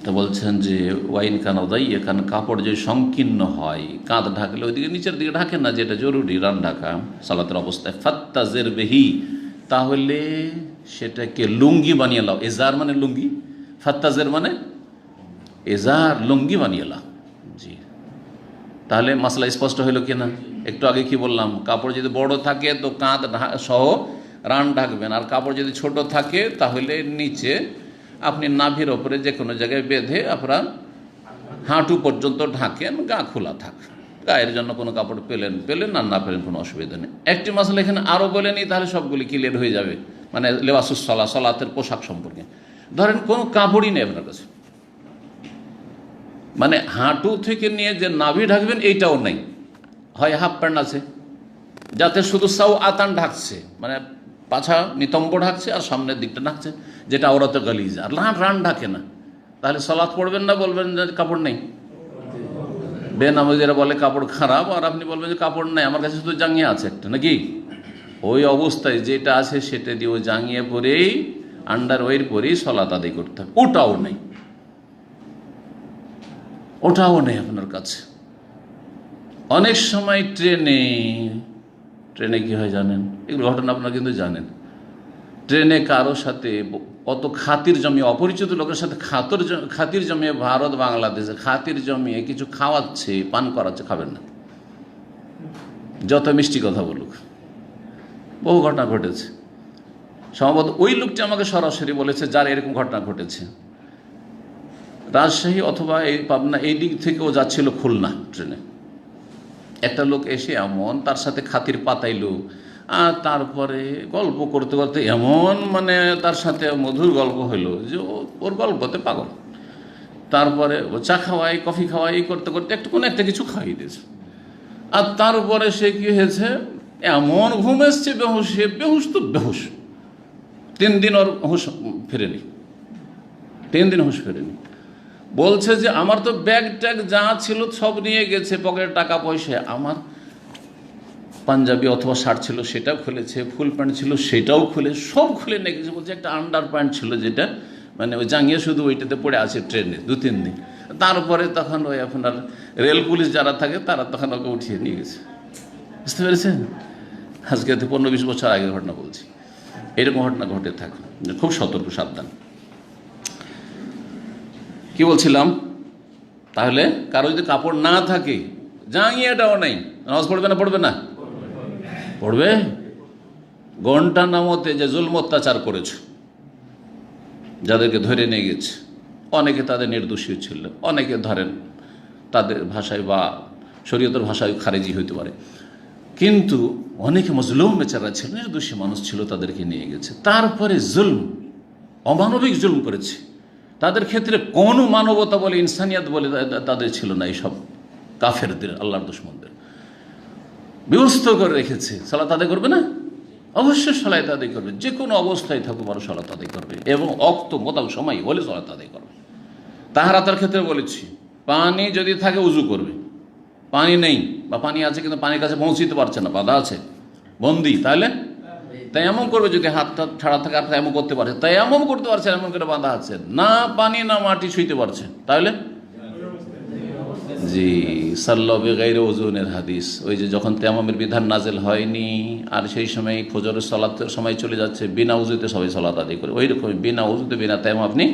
তো বলছেন যে ওয়াইন কান দাইয়িকান, কাপড় যদি সংকীর্ণ হয়, কাঁধ ঢাকলে ওইদিকে নিচের দিকে ঢাকে না, যেটা জরুরি রান ঢাকা সালাতের অবস্থায়, ফাত্তাজের বেহি, তাহলে সেটাকে লুঙ্গি বানিয়ে লাও। এজার মানে লুঙ্গি, ফাত্তাজের মানে এজার, লুঙ্গি বানিয়ে লাও। জি, তাহলে মাসলা স্পষ্ট হইল কিনা? একটু আগে কি বললাম, কাপড় যদি বড় থাকে তো কাঁধ সহ রান ঢাকবেন, আর কাপড় যদি ছোট থাকে তাহলে নিচে আপনি নাভির ওপরে যে কোনো জায়গায় বেঁধে আপনার হাঁটু পর্যন্ত ঢাকেন, গা খোলা থাক। গায়ের জন্য কোনো কাপড় পেলেন পেলেন, আর না পেলেন কোনো অসুবিধা নেই। একটি মাসলা এখানে আরও বলে নিই, তাহলে সবগুলি ক্লিয়ার হয়ে যাবে। মানে লেবাসুস সলা, সলাতের পোশাক সম্পর্কে। ধরেন কোনো কাপড়ই নেই আপনার কাছে, মানে হাঁটু থেকে নিয়ে যে নাভি ঢাকবেন এইটাও নেই, হয় হাফ প্যান্ট আছে যাতে শুধু সাউ আতান ঢাকছে, মানে পাছা নিতম্ব ঢাকছে আর সামনের দিকটা ঢাকছে, যেটা ওরাতে গালিজ, আর রান ঢাকে না। তাহলে সালাত পড়বেন না, বলবেন যে কাপড় নেই। বেনামাজিরা বলে কাপড় খারাপ, আর আপনি বলবেন যে কাপড় নেই, আমার কাছে শুধু জাঙ্গিয়া আছে একটা, নাকি? ওই অবস্থায় যেটা আছে সেটা দিয়ে ওই জাঙ্গিয়া পরেই, আন্ডারওয়্যার পরেই সলাত আদায় করতে হবে। ওটাও নেই, ওটাও নেই আপনার কাছে। অনেক সময় ট্রেনে কি হয় জানেন? এগুলো ঘটনা আপনারা কিন্তু জানেন। ট্রেনে কারো সাথে কত খাতির জমিয়ে, অপরিচিত লোকের সাথে খাতির জমিয়ে, ভারত বাংলাদেশে খাতির জমিয়ে কিছু খাওয়াচ্ছে, পান করাচ্ছে, খাবেন না যত মিষ্টি কথা বলুক। বহু ঘটনা ঘটেছে। সম্ভবত ওই লোকটি আমাকে সরাসরি বলেছে যার এরকম ঘটনা ঘটেছে। রাজশাহী অথবা এই পাবনা এই দিক থেকেও যাচ্ছিল খুলনা ট্রেনে, একটা লোক এসে এমন তার সাথে খাতির পাতাইলো, আর তারপরে গল্প করতে করতে এমন মানে তার সাথে মধুর গল্প হইলো যে ওর গল্পতে পাগল। তারপরে ও চা খাওয়াই, কফি খাওয়াই, করতে করতে একটু কোনো একটা কিছু খাইয়ে দিয়েছে। আর তারপরে সে কি হয়েছে, এমন ঘুম এসছে, বেহুশ তো বেহুশ। 3 দিন ওর হুঁশ ফেরেনি, 3 দিন হুঁশ ফেরেনি। বলছে যে আমার তো ব্যাগ ট্যাগ যা ছিল সব নিয়ে গেছে, পকেটে টাকা পয়সা, আমার পাঞ্জাবি অথবা শার্ট ছিল সেটাও খুলেছে, ফুল প্যান্ট ছিল সেটাও খুলে, সব খুলে নিয়ে গেছে। বলছে একটা আন্ডার প্যান্ট ছিল যেটা মানে ওই জাঙ্গিয়ে শুধু ওইটাতে পড়ে আছে ট্রেনে 2-3 দিন। তারপরে তখন ওই আপনার রেল পুলিশ যারা থাকে তারা তখন ওকে উঠিয়ে নিয়ে গেছে। বুঝতে পেরেছেন? আজকে 15-20 বছর আগের ঘটনা বলছি। এরকম ঘটনা ঘটে থাকে, খুব সতর্ক, সাবধান। কি বলছিলাম? তাহলে কারো যদি কাপড় না থাকে, জাঙ্গিয়াটাও নেই, নামাজ পড়বে না? পড়বে না? পড়বে। ঘন্টা নামতে যে জুলম অত্যাচার করেছে, যাদেরকে ধরে নিয়ে গেছে, অনেকে তাদের নির্দোষী ছিল, অনেকে ধরেন তাদের ভাষায় বা শরীয়তের ভাষায় খারেজি হইতে পারে, কিন্তু অনেকে মজলুম বেচারা ছিল, নির্দোষী মানুষ ছিল, তাদেরকে নিয়ে গেছে। তারপরে জুলম, অমানবিক জুলম করেছে। তাদের ক্ষেত্রে কোনো মানবতা বলে, ইনসানিয়াত বলে তাদের ছিল না। এইসব কাফেরদের, আল্লাহর দুশমনদের ব্যবস্থা করে রেখেছে। সালাত আদায় করবে না? অবশ্যই সালাত আদায় করবে, যে কোনো অবস্থায় থাকুক আরো সালাত আদায় করবে, এবং অক্ত মোতাবেক সময় হলে সালাত আদায় করবে। তাহারাতের ক্ষেত্রে বলেছি, পানি যদি থাকে উজু করবে, পানি নেই বা পানি আছে কিন্তু পানির কাছে পৌঁছিতে পারছে না, বাধা আছে, বন্দি, তাহলে তায়াম্মুম করবে। যদি হাতটা ছাড়া থাকে আর তায়াম্মুম করতে পারছে, তায়াম্মুম করতে পারছে, এমন করে বাধা আছে, না পানি না মাটি ছুঁইতে পারছে, তাহলে জি সাল্লা বিগাইরে ওজুনের হাদিস। ওই যে যখন তায়াম্মুমের বিধান নাজেল হয়নি আর সেই সময় ফজরের সালাতের সময় চলে যাচ্ছে, বিনা উজুতে সবাই সালাত আদায় করে, ওই রকম বিনা উজুতে বিনা তায়াম্মুম আপনি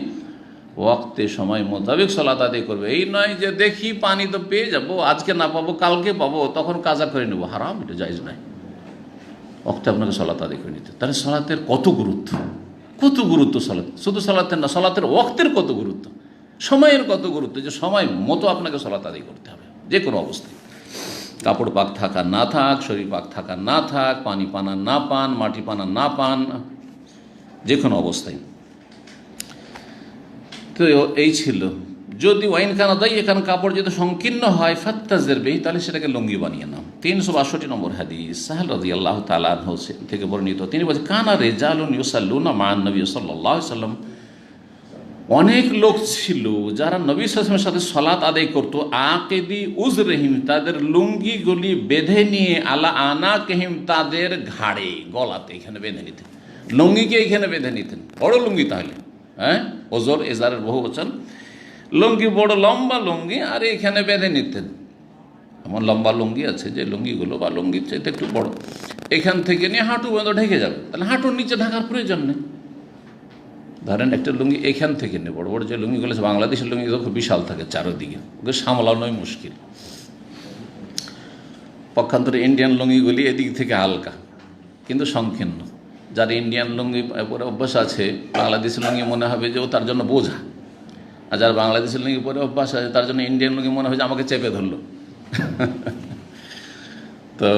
ওয়াক্তে সময় মোতাবেক সালাত আদায় করবে। এই নয় যে দেখি পানি তো পেয়ে যাবো, আজকে না পাবো কালকে পাবো, তখন কাজা করে নেবো, হারাম, এটা জায়েজ নাই। ওয়াক্তে আপনাকে সালাত আদায় করে নিতে। তাহলে সালাতের কত গুরুত্ব, কত গুরুত্ব সালাত, শুধু সালাতের না, সালাতের ওয়াক্তের কত গুরুত্ব, সময়ের কত গুরুত্ব, যে সময় মতো আপনাকে সালাত আদায় করতে হবে যে কোনো অবস্থায়। কাপড় পাক থাকা না থাক, শরীর পাক থাকা না থাক, পানি পানা না পান, মাটি পানা না পান, যে কোনো অবস্থায়। তো এই ছিল। যদি ওয়াইন খানা দেয়, এখানে কাপড় যদি সংকীর্ণ হয়, ফাত্তাজের বেহি, তাহলে সেটাকে লুঙ্গি বানিয়ে নাও। 362 নম্বর হাদিস, সাহেল রাদিয়াল্লাহু তাআলা আনহু থেকে বর্ণিত। তিনি বলছেন, কানা রিজালুন ইউসাল্লুনা মা'আন নবী সাল্লাল্লাহু আলাইহি ওয়াসাল্লাম, অনেক লোক ছিল যারা নবী সাল্লাল্লাহু আলাইহি ওয়াসাল্লামের সাথে সালাত আদায় করত। আকিদি উজরিহিম, তাদের লুঙ্গিগুলি বেঁধে নিয়ে, আলা আনাকিহিম, তাদের ঘাড়ে, গলাতে, এখানে বেঁধে নিতেন, লুঙ্গিকে এখানে বেঁধে নিতেন। বড় লুঙ্গি, তাহলে হ্যাঁ, ওজর এজারের বহু বচন, লুঙ্গি বড় লম্বা লুঙ্গি, আর এখানে বেঁধে নিতেন। এমন লম্বা লুঙ্গি আছে যে লুঙ্গিগুলো বা লুঙ্গির চাইতে একটু বড়, এখান থেকে নিয়ে হাঁটু পর্যন্ত ঢেকে যাবে, তাহলে হাঁটুর নিচে ঢাকার প্রয়োজন নেই। ধরেন একটা লুঙ্গি এখান থেকে নিয়ে, বড় বড় যে লুঙ্গিগুলো আছে, বাংলাদেশের লুঙ্গিগুলো খুব বিশাল থাকে চারোদিকে, ওকে সামলানোই মুশকিল। পক্ষান্তরে ইন্ডিয়ান লুঙ্গিগুলি এদিক থেকে হালকা কিন্তু সংকীর্ণ। যার ইন্ডিয়ান লুঙ্গি পরে অভ্যাস আছে, বাংলাদেশের লুঙ্গি মনে হবে যে ও তার জন্য বোঝা, আর যার বাংলাদেশের লুঙ্গি পরে অভ্যাস আছে তার জন্য ইন্ডিয়ান লুঙ্গি মনে হয় যে আমাকে চেপে ধরলো। তো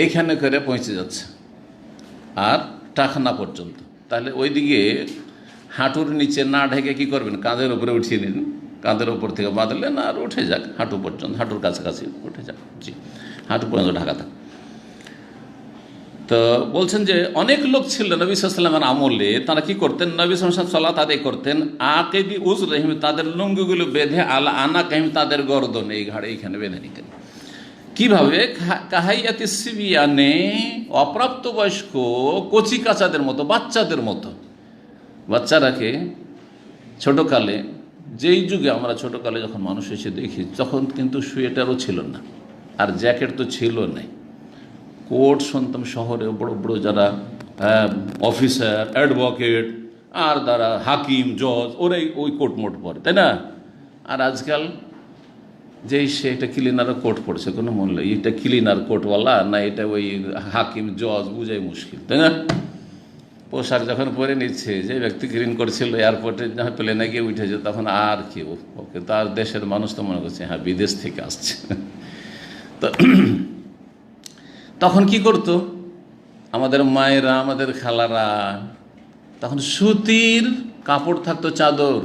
এইখানে করে পৌঁছে যাচ্ছে। আর টাকনা পর্যন্ত। তাহলে ওইদিকে হাঁটুর নিচে না ঢেকে কি করবেন, কাঁধের উপরে উঠিয়ে নিন, কাঁধের উপর থেকে বাঁধলেন আর উঠে যাক হাঁটু পর্যন্ত, হাঁটুর কাছাকাছি উঠে যাক, জি, হাঁটু পর্যন্ত ঢাকা থাক। তো বলছেন যে অনেক লোক ছিল নবী সাল্লামের আমলে, তারা কি করতেন, নবী সাল্লাল্লাহু সাল্লাত আদায় করতেন আকিবি উজ রহিম, তাদের লুঙ্গিগুলো বেঁধে আলা আনা কাহিম, তাদের গর্দন এই ঘাড়ে এইখানে বেঁধে নিতেন। কিভাবে, কাহাইয়াতি সিবিয়ানে, অপ্রাপ্তবয়স্ক কচি কাচাদের মতো, বাচ্চাদের মতো। বাচ্চারাকে ছোটোকালে, যেই যুগে আমরা ছোটোকালে যখন মানুষ এসে দেখি, তখন কিন্তু সোয়েটারও ছিল না আর জ্যাকেট তো ছিল না। কোট শুনতাম শহরে, বড় বড় যারা অফিসার, অ্যাডভোকেট আর যারা হাকিম, জজ, ওরাই ওই কোট মোট পরে, তাই না? আর আজকাল যেই সে এটা ক্লিনার কোট পড়ছে, কোনো মূল্য, এটা ক্লিনার কোটওয়ালা না এটা ওই হাকিম জজ, বুঝাই মুশকিল, তাই না? পোশাক যখন পরে নিচ্ছে, যে ব্যক্তি ক্লিন করছিল এয়ারপোর্টে যখন প্লেনে গিয়ে উঠেছে, তখন আর কি ওকে তার দেশের মানুষ তো মনে করছে হ্যাঁ বিদেশ থেকে আসছে। তো তখন কি করতো আমাদের মায়েরা, আমাদের খালারা, তখন সুতির কাপড় থাকতো, চাদর,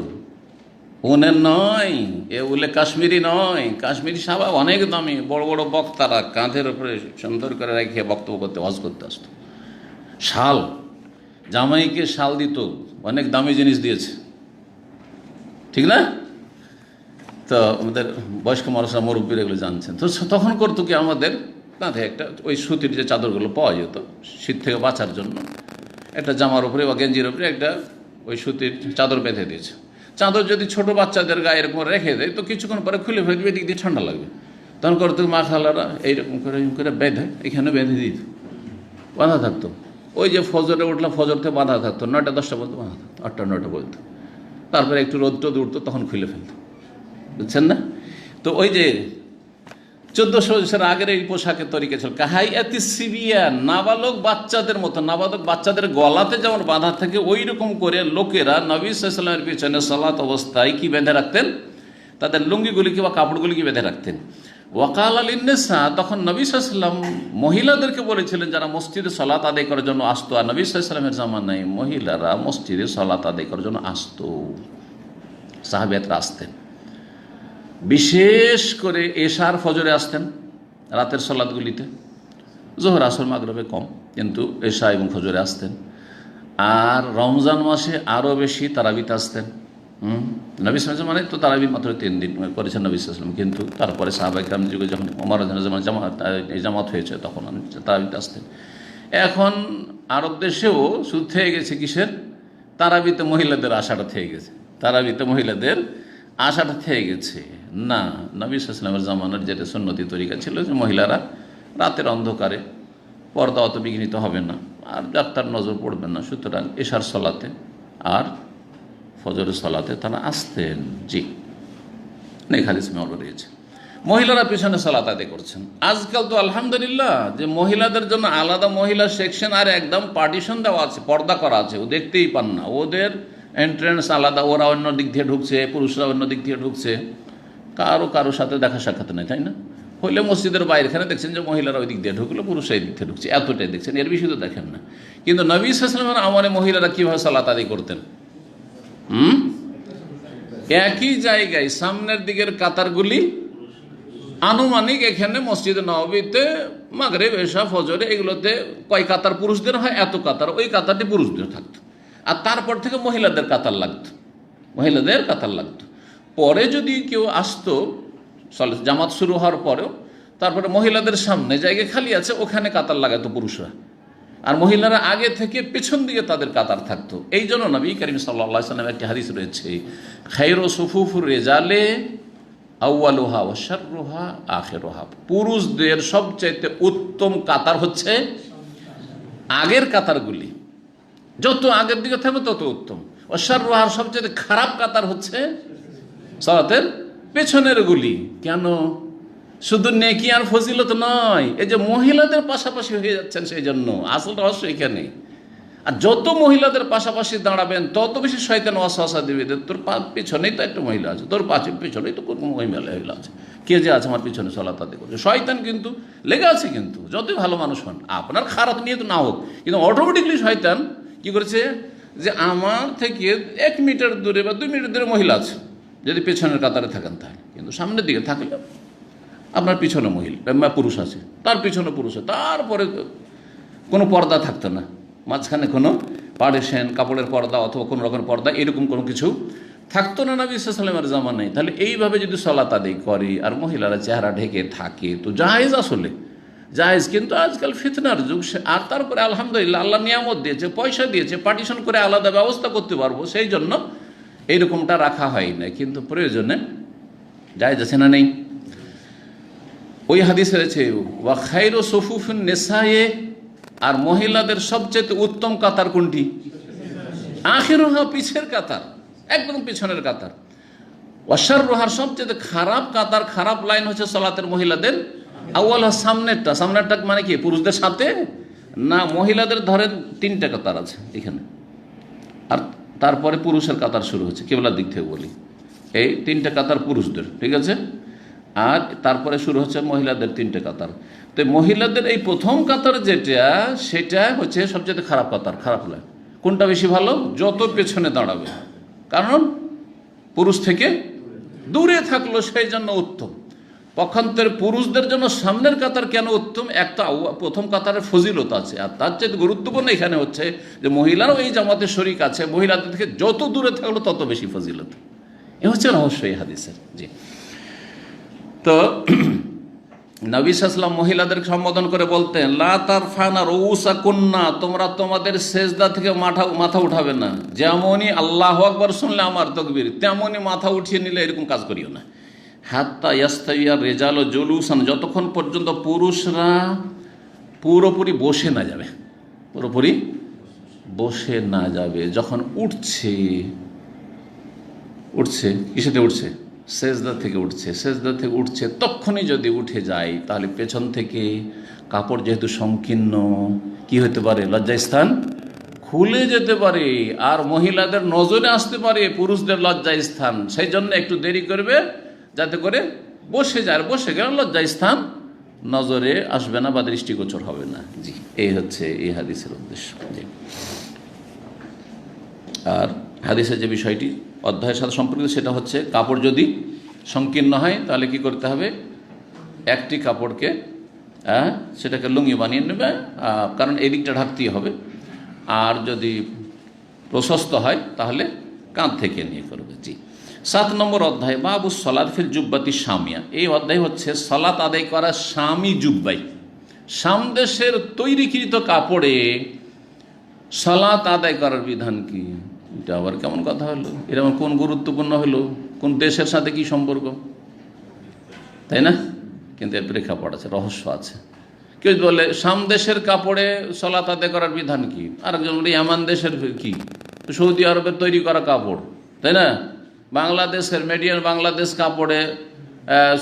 উনের নয়, এ উলে কাশ্মীরি নয়, কাশ্মীরি সাবা অনেক দামি, বড় বড় বক্তারা কাঁধের উপরে সুন্দর করে রেখে বক্তব্য করতে, ওয়াজ করতে আসতো। শাল, জামাইকে শাল দিত, অনেক দামি জিনিস দিয়েছে, ঠিক না? তো আমাদের বয়স্ক মানুষরা, মুরব্বীরা এগুলো জানছেন। তো তখন করতো কি, আমাদের কাঁধে একটা ওই সুতির যে চাদরগুলো পাওয়া যেত শীত থেকে বাঁচার জন্য, একটা জামার উপরে বা গেঞ্জির উপরে একটা ওই সুতির চাদর বেঁধে দিয়েছে। চাদর যদি ছোট বাচ্চাদের গায়ে এরকম রেখে দেয় তো কিছুক্ষণ পরে খুলে ফেলবে, এদিক দিয়ে ঠান্ডা লাগবে। তখন করতো মা খালারা এইরকম করে বেঁধে এখানে বেঁধে দিত, বাঁধা থাকতো। ওই যে ফজরে উঠলাম, ফজর থেকে বাঁধা থাকতো, 9টা 10টা পর্যন্ত বাঁধা থাকতো, 8টা 9টা পর্যন্ত। তারপরে একটু রোদ টোদ উঠতো, তখন খুলে ফেলতো, বুঝছেন না? তো ওই যে 1400 বছর আগের এই পোশাকের তরিকা ছিল কাহাইয়াতি সিবিয়া, নাবালক বাচ্চাদের মতো। নাবালক বাচ্চাদের গলাতে যেমন বাঁধা থাকে, ওই রকম করে লোকেরা নবী সাল্লাল্লাহু আলাইহি ওয়াসাল্লামের পিছনে সালাত অবস্থায় কি বেঁধে রাখতেন, তাদের লুঙ্গিগুলিকে বা কাপড়গুলিকে বেঁধে রাখতেন। ওয়াকাল আলিন্নেসা, তখন নবী সাল্লাল্লাহু আলাইহি ওয়াসাল্লাম মহিলাদেরকে বলেছিলেন, যারা মসজিদে সালাত আদায় করার জন্য আসতো। আর নবী সাল্লাল্লাহু আলাইহি ওয়াসাল্লামের জামানায় মহিলারা মসজিদে সালাত আদায় করার জন্য আসতো, সাহাবিয়াতরা আসতেন। বিশেষ করে এশার ফজরে আসতেন, রাতের সালাতগুলিতে, জোহর আসর মাগরিবে কম, কিন্তু এশা এবং ফজরে আসতেন। আর রমজান মাসে আরও বেশি তারাবিতে আসতেন। নবী সাল্লাল্লাহু আলাইহি ওয়াসাল্লাম মানে তো তারাবি মাত্র 3 দিন করেছেন নবী সাল্লাল্লাহু আলাইহি ওয়াসাল্লাম, কিন্তু তারপরে সাহাবায়ে কেরাম যুগে যখন ওমর রাদিয়াল্লাহু আনহু জামাত হয়েছে, তখন তারাবিতে আসতেন। এখন আরব দেশেও শুরু থেকে গেছে কিসের, তারাবিতে মহিলাদের আশাটা থেকে গেছে, তারাবিতে মহিলাদের আশাটা থেকে গেছে। না, নবী সাল্লাল্লাহু আলাইহি ওয়াসাল্লামের জামানার যেটা সুন্নতি তরিকা ছিল যে মহিলারা রাতের অন্ধকারে, পর্দা অত বিঘ্নিত হবে না আর ডাক্তার নজর পড়বে না, সুতরাং এশার সলাতে আর ফজরের সলাতে তারা আসতেন। জি, নেই হাদিস মে রয়েছে মহিলারা পিছনে সালাত আদায় করছেন। আজকাল তো আলহামদুলিল্লাহ যে মহিলাদের জন্য আলাদা মহিলা সেকশন আর একদম পার্টিশন দেওয়া আছে, পর্দা করা আছে, ও দেখতেই পান না, ওদের এন্ট্রেন্স আলাদা, ওরা অন্য দিক দিয়ে ঢুকছে, পুরুষরা অন্য দিক দিয়ে ঢুকছে, কারো সাথে দেখা সাক্ষাৎ নেই, তাই না? হইলে মসজিদের বাইরেখানে দেখছেন যে মহিলারা ওই দিক দিয়ে ঢুকলো, পুরুষরা এই দিক দিয়ে ঢুকছে, এতটাই দেখছেন, এর বেশি তো দেখেন না। কিন্তু নবী সাল্লাল্লাহু আলাইহি ওয়াসাল্লামের আমলে মহিলারা কীভাবে সালাত আদায় করতেন, একই জায়গায় সামনের দিকের কাতারগুলি আনুমানিক, এখানে মসজিদে নববীতে মাগরিব এশা ফজরে এগুলোতে কয় কাতার পুরুষদের হয়, এত কাতার, ওই কাতারটি পুরুষদের থাকতো। আর তারপর থেকে মহিলাদের কাতার লাগতো, মহিলাদের কাতার লাগতো। পরে যদি কেউ আসতো জামাত শুরু হওয়ার পরেও, তারপরে মহিলাদের সামনে জায়গা খালি আছে, ওখানে কাতার লাগাতো পুরুষরা, আর মহিলারা আগে থেকে পেছন দিকে তাদের কাতার থাকতো। এই জন্য নবী করিম সাল্লাল্লাহু আলাইহি ওয়াসাল্লামের একটি হাদিস রয়েছে, খায়রু সুফুফুর রিজালে আউয়ালুহা ওয়া শাররুহা আখিরুহা, পুরুষদের সবচাইতে উত্তম কাতার হচ্ছে আগের কাতারগুলি, যত আগের দিকে থাকবে তত উত্তম। ওয়া শাররুহার সবচাইতে খারাপ কাতার হচ্ছে সালাতের পেছনের গুলি। কেন? শুধু নেকি আর ফজিলত নয়, এই যে মহিলাদের পাশাপাশি হয়ে যাচ্ছেন, সেই জন্য আসল রহস্য এখানে। আর যত মহিলাদের পাশাপাশি দাঁড়াবেন তত বেশি শয়তান ওয়াসওয়াসা দিবে, তোর পিছনেই তো একটা মহিলা আছে, তোর পিছনেই তো কোনো মহিলা আছে, কে যে আছে আমার পিছনে সালাত আদায় করছে। শয়তান কিন্তু লেগে আছে, কিন্তু যতই ভালো মানুষ হন, আপনার খারাপ নিয়ে তো না হোক, কিন্তু অটোমেটিকলি শয়তান কি করেছে যে আমার থেকে 1 মিটার দূরে বা 2 মিটার দূরে মহিলা আছে, যদি পেছনের কাতারে থাকেন তাহলে, কিন্তু সামনের দিকে থাকলে আপনার পিছনে মহিলা পুরুষ আছে, তার পিছনে পুরুষ আছে, তারপরে কোনো পর্দা থাকতো না, মাঝখানে কোনো পার্টিশন, কাপড়ের পর্দা অথবা কোনো রকমের পর্দা, এরকম কোনো কিছু থাকতো না নবী সাল্লাল্লাহু আলাইহি ওয়াসাল্লামের জামানায়। তাহলে এইভাবে যদি সালাত আদায় করে আর মহিলারা চেহারা ঢেকে থাকে তো জায়েজ, আসলে জায়েজ। কিন্তু আজকাল ফিতনার যুগ, আর তারপরে আলহামদুলিল্লাহ আল্লাহ নিয়ামত দিয়েছে, পয়সা দিয়েছে, পার্টিশন করে আলাদা ব্যবস্থা করতে পারবো, সেই জন্য এইরকমটা রাখা হয় না, কিন্তু প্রয়োজনে জায়েজ আছে না নেই? ওই হাদিসে রয়েছে ওয়া খায়রু সুফুফিন নিসায়ে, আর মহিলাদের সবচেয়ে উত্তম কাতার কোনটি? আখিরুহা, পিছের কাতার, একদম পিছনের কাতার। ওয়া শাররুহা, সবচেয়ে খারাপ কাতার, খারাপ লাইন হচ্ছে সালাতের মহিলাদের আউয়ালহা, সামনেরটা। সামনেরটা মানে কি পুরুষদের সাথে না, মহিলাদের ধরেন 3টা কাতার আছে এখানে, আর তারপরে পুরুষের কাতার শুরু হচ্ছে, কিবলার দিক থেকে বলি, এই 3টা কাতার পুরুষদের, ঠিক আছে, আর তারপরে শুরু হচ্ছে মহিলাদের 3টে কাতার। তো মহিলাদের এই প্রথম কাতার যেটা, সেটা হচ্ছে সবচেয়ে খারাপ কাতার, খারাপ লাইন। কোনটা বেশি ভালো? যত পেছনে দাঁড়াবে, কারণ পুরুষ থেকে দূরে থাকলো, সেই জন্য উত্তম। পক্ষান্তরে পুরুষদের জন্য সামনের কাতার কেন উত্তম? একটা প্রথম কাতারের ফজিলত আছে, আর তার চেয়ে গুরুত্বপূর্ণ এখানে হচ্ছে যে মহিলারও এই জামাতে শরিক আছে, মহিলাদের থেকে যত দূরে থাকলো তত বেশি ফজিলত। এ হচ্ছে রহস্য এই হাদিসের। জি, তো নবী সাল্লাল্লাহু আলাইহি ওয়াসাল্লাম মহিলাদের সম্বোধন করে বলতেন, লা তারফানা রুউসাকুন্না, তোমরা তোমাদের সেজদা থেকে মাথা উঠাবে না। যেমনই আল্লাহু আকবার শুনলে আমার তাকবীর, তেমনই মাথা উঠিয়ে নিলে এরকম কাজ করিও না। হাত্তা ইয়াস্তাইয়া রিজালু জুলুসান, যতক্ষণ পর্যন্ত পুরুষরা পুরোপুরি বসে না যাবে, পুরোপুরি বসে না যাবে। যখন উঠছে কিসেতে উঠছে? সেজদা থেকে উঠছে, সেজদা থেকে উঠছে, তখনই যদি উঠে যায় তাহলে পেছন থেকে কাপড় যেহেতু সংকীর্ণ, কি হতে পারে? লজ্জাস্থান খুলে যেতে পারে, আর মহিলাদের নজরে আসতে পারে পুরুষদের লজ্জাস্থান। সেই জন্য একটু দেরি করবে যাতে করে বসে যায়, বসে গেলে লজ্জাস্থান নজরে আসবে না বা দৃষ্টিগোচর হবে না। জি, এই হচ্ছে এই হাদিসের উদ্দেশ্য। জি, আর হাদিসের যে বিষয়টি অধ্যায়ের সাথে সম্পর্কিত, সেটা হচ্ছে কাপড় যদি সংকীর্ণ হয় তাহলে কি করতে হবে? একটি কাপড়কে সেটাকে লুঙ্গি বানিয়ে নেবে, কারণ এই দিকটা ঢাকতেই হবে। আর যদি প্রশস্ত হয় তাহলে কাঁধ থেকে নিয়ে করবে। জি, 7 নম্বর অধ্যায় বাবু সলাত ফিল জুব্বাতি শামিয়া। এই অধ্যায় হচ্ছে সলাত আদায় করা শামি জুব্বাই, সামদেশের তৈরিকৃত কাপড়ে সলাত আদায় করার বিধান কি? এটা আবার কেমন কথা হলো? এরকম কোন গুরুত্বপূর্ণ হলো? কোন দেশের সাথে কি সম্পর্ক, তাই না? কিন্তু এর প্রেক্ষাপট আছে, রহস্য আছে। কেউ বলে সামদেশের কাপড়ে সলাত আদায় করার বিধান কি, আরেকজন বলে ইয়ামান দেশের কি, সৌদি আরবের তৈরি করা কাপড়, তাই না? বাংলাদেশের মেডিয়ান বাংলাদেশ কাপড়ে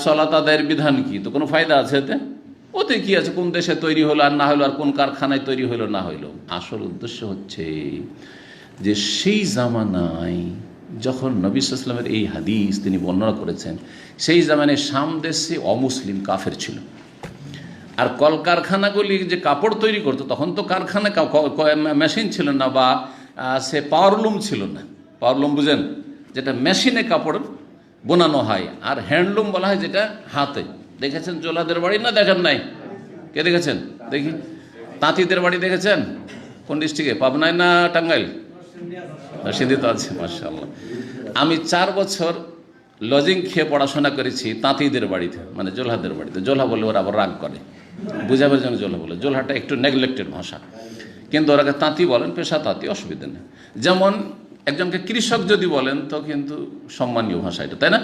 সলাত আদায়ের বিধান কি? তো কোনো ফায়দা আছে এতে? ওতে কি আছে কোন দেশে তৈরি হলো আর না হলো, আর কোন কারখানায় তৈরি হলো না হইলো? আসল উদ্দেশ্য হচ্ছে যে সেই জামানায় যখন নবী সাল্লাল্লাহু আলাইহি ওয়াসাল্লামের এই হাদিস তিনি বর্ণনা করেছেন, সেই জামানায় সামদেশে অমুসলিম কাফের ছিল। আর কলকারখানাগুলি যে কাপড় তৈরি করতো, তখন তো কারখানা মেশিন ছিল না, বা সে পাওয়ারলুম ছিল না। পাওয়ারলুম বুঝেন, যেটা মেশিনে কাপড় বোনানো হয়, আর হ্যান্ডলুম বলা হয় যেটা হাতে। দেখেছেন জোলাদের বাড়ি? না দেখেন নাই? কে দেখেছেন? দেখি। তাঁতিদের বাড়ি দেখেছেন? কোন ডিস্ট্রিক্টে, পাবনায় না টাঙ্গাইল? সিন্ধি তো আছে, মাশাআল্লাহ। আমি 4 বছর লজিং খেয়ে পড়াশোনা করেছি তাঁতিদের বাড়িতে, মানে জোলহাদের বাড়িতে। জোলহা বলে ওরা আবার রাগ করে, বুঝাবার জন্য জোলহা বলে। জোলহাটা একটু নেগলেক্টেড ভাষা, কিন্তু ওরাকে তাঁতি বলেন, পেশা তাঁতি, অসুবিধা নেই। যেমন একজনকে কৃষক যদি বলেন তো কিন্তু সম্মানীয় ভাষা এটা, তাই না?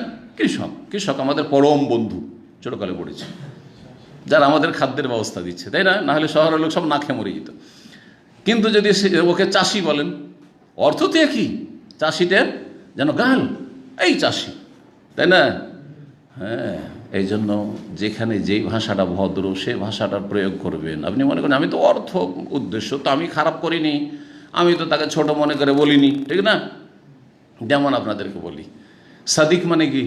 কৃষক আমাদের পরম বন্ধু, ছোটকালে পড়েছি, যারা আমাদের খাদ্যের ব্যবস্থা দিচ্ছে, তাই না? নাহলে শহরের লোক সব না খেয়ে মরে যেত। কিন্তু যদি ওকে চাষি বলেন, অর্থ তো একই, চাষিটা যেন গাল, এই চাষি, তাই না? হ্যাঁ, এই জন্য যেখানে যেই ভাষাটা ভদ্র সে ভাষাটার প্রয়োগ করবেন। আপনি মনে করেন আমি তো অর্থ উদ্দেশ্য, তো আমি খারাপ করিনি, আমি তো তাকে ছোট মনে করে বলিনি, ঠিক না? যেমন আপনাদেরকে বলি, সাদিক মানে কি?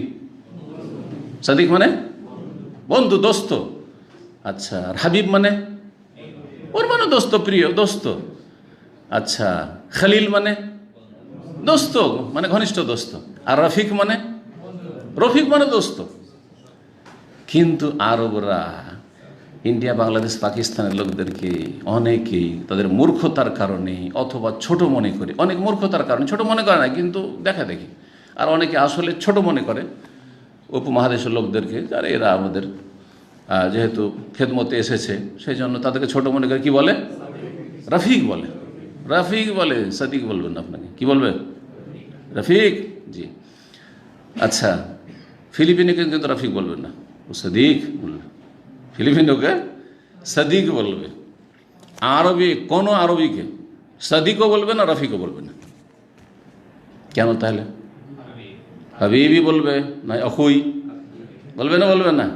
সাদিক মানে বন্ধু, দোস্ত। আচ্ছা, আর হাবিব মানে? ওর মানে দোস্ত, প্রিয় দোস্ত। আচ্ছা, খালিল মানে দোস্ত, মানে ঘনিষ্ঠ দোস্ত। আর রফিক মানে? রফিক মানে দোস্ত। কিন্তু আরবরা ইন্ডিয়া, বাংলাদেশ, পাকিস্তানের লোকদেরকে অনেকেই তাদের মূর্খতার কারণে অথবা ছোট মনে করে, অনেক মূর্খতার কারণে ছোট মনে করে না, কিন্তু দেখা দেখি, আর অনেকে আসলে ছোট মনে করে উপমহাদেশের লোকদেরকে, আর এরা আমাদের যেহেতু খেদমতে এসেছে সেই জন্য তাদেরকে ছোট মনে করে কি বলে? রফিক বলে। রফিক বলে, সাদিক বলবেন না। আপনাকে কি বলবে? রফিক। জি। আচ্ছা, ফিলিপিনিকে কিন্তু রফিক বলবেন না, ও সাদিক বলবে। ফিলিপিনোকে সাদিক বলবে। আরবি, কোনো আরবিকে সাদিকও বলবে না, রফিকও বলবে না। কেন তাহলে? হাবিবি বলবে, না অখুই বলবে না? বলবে না।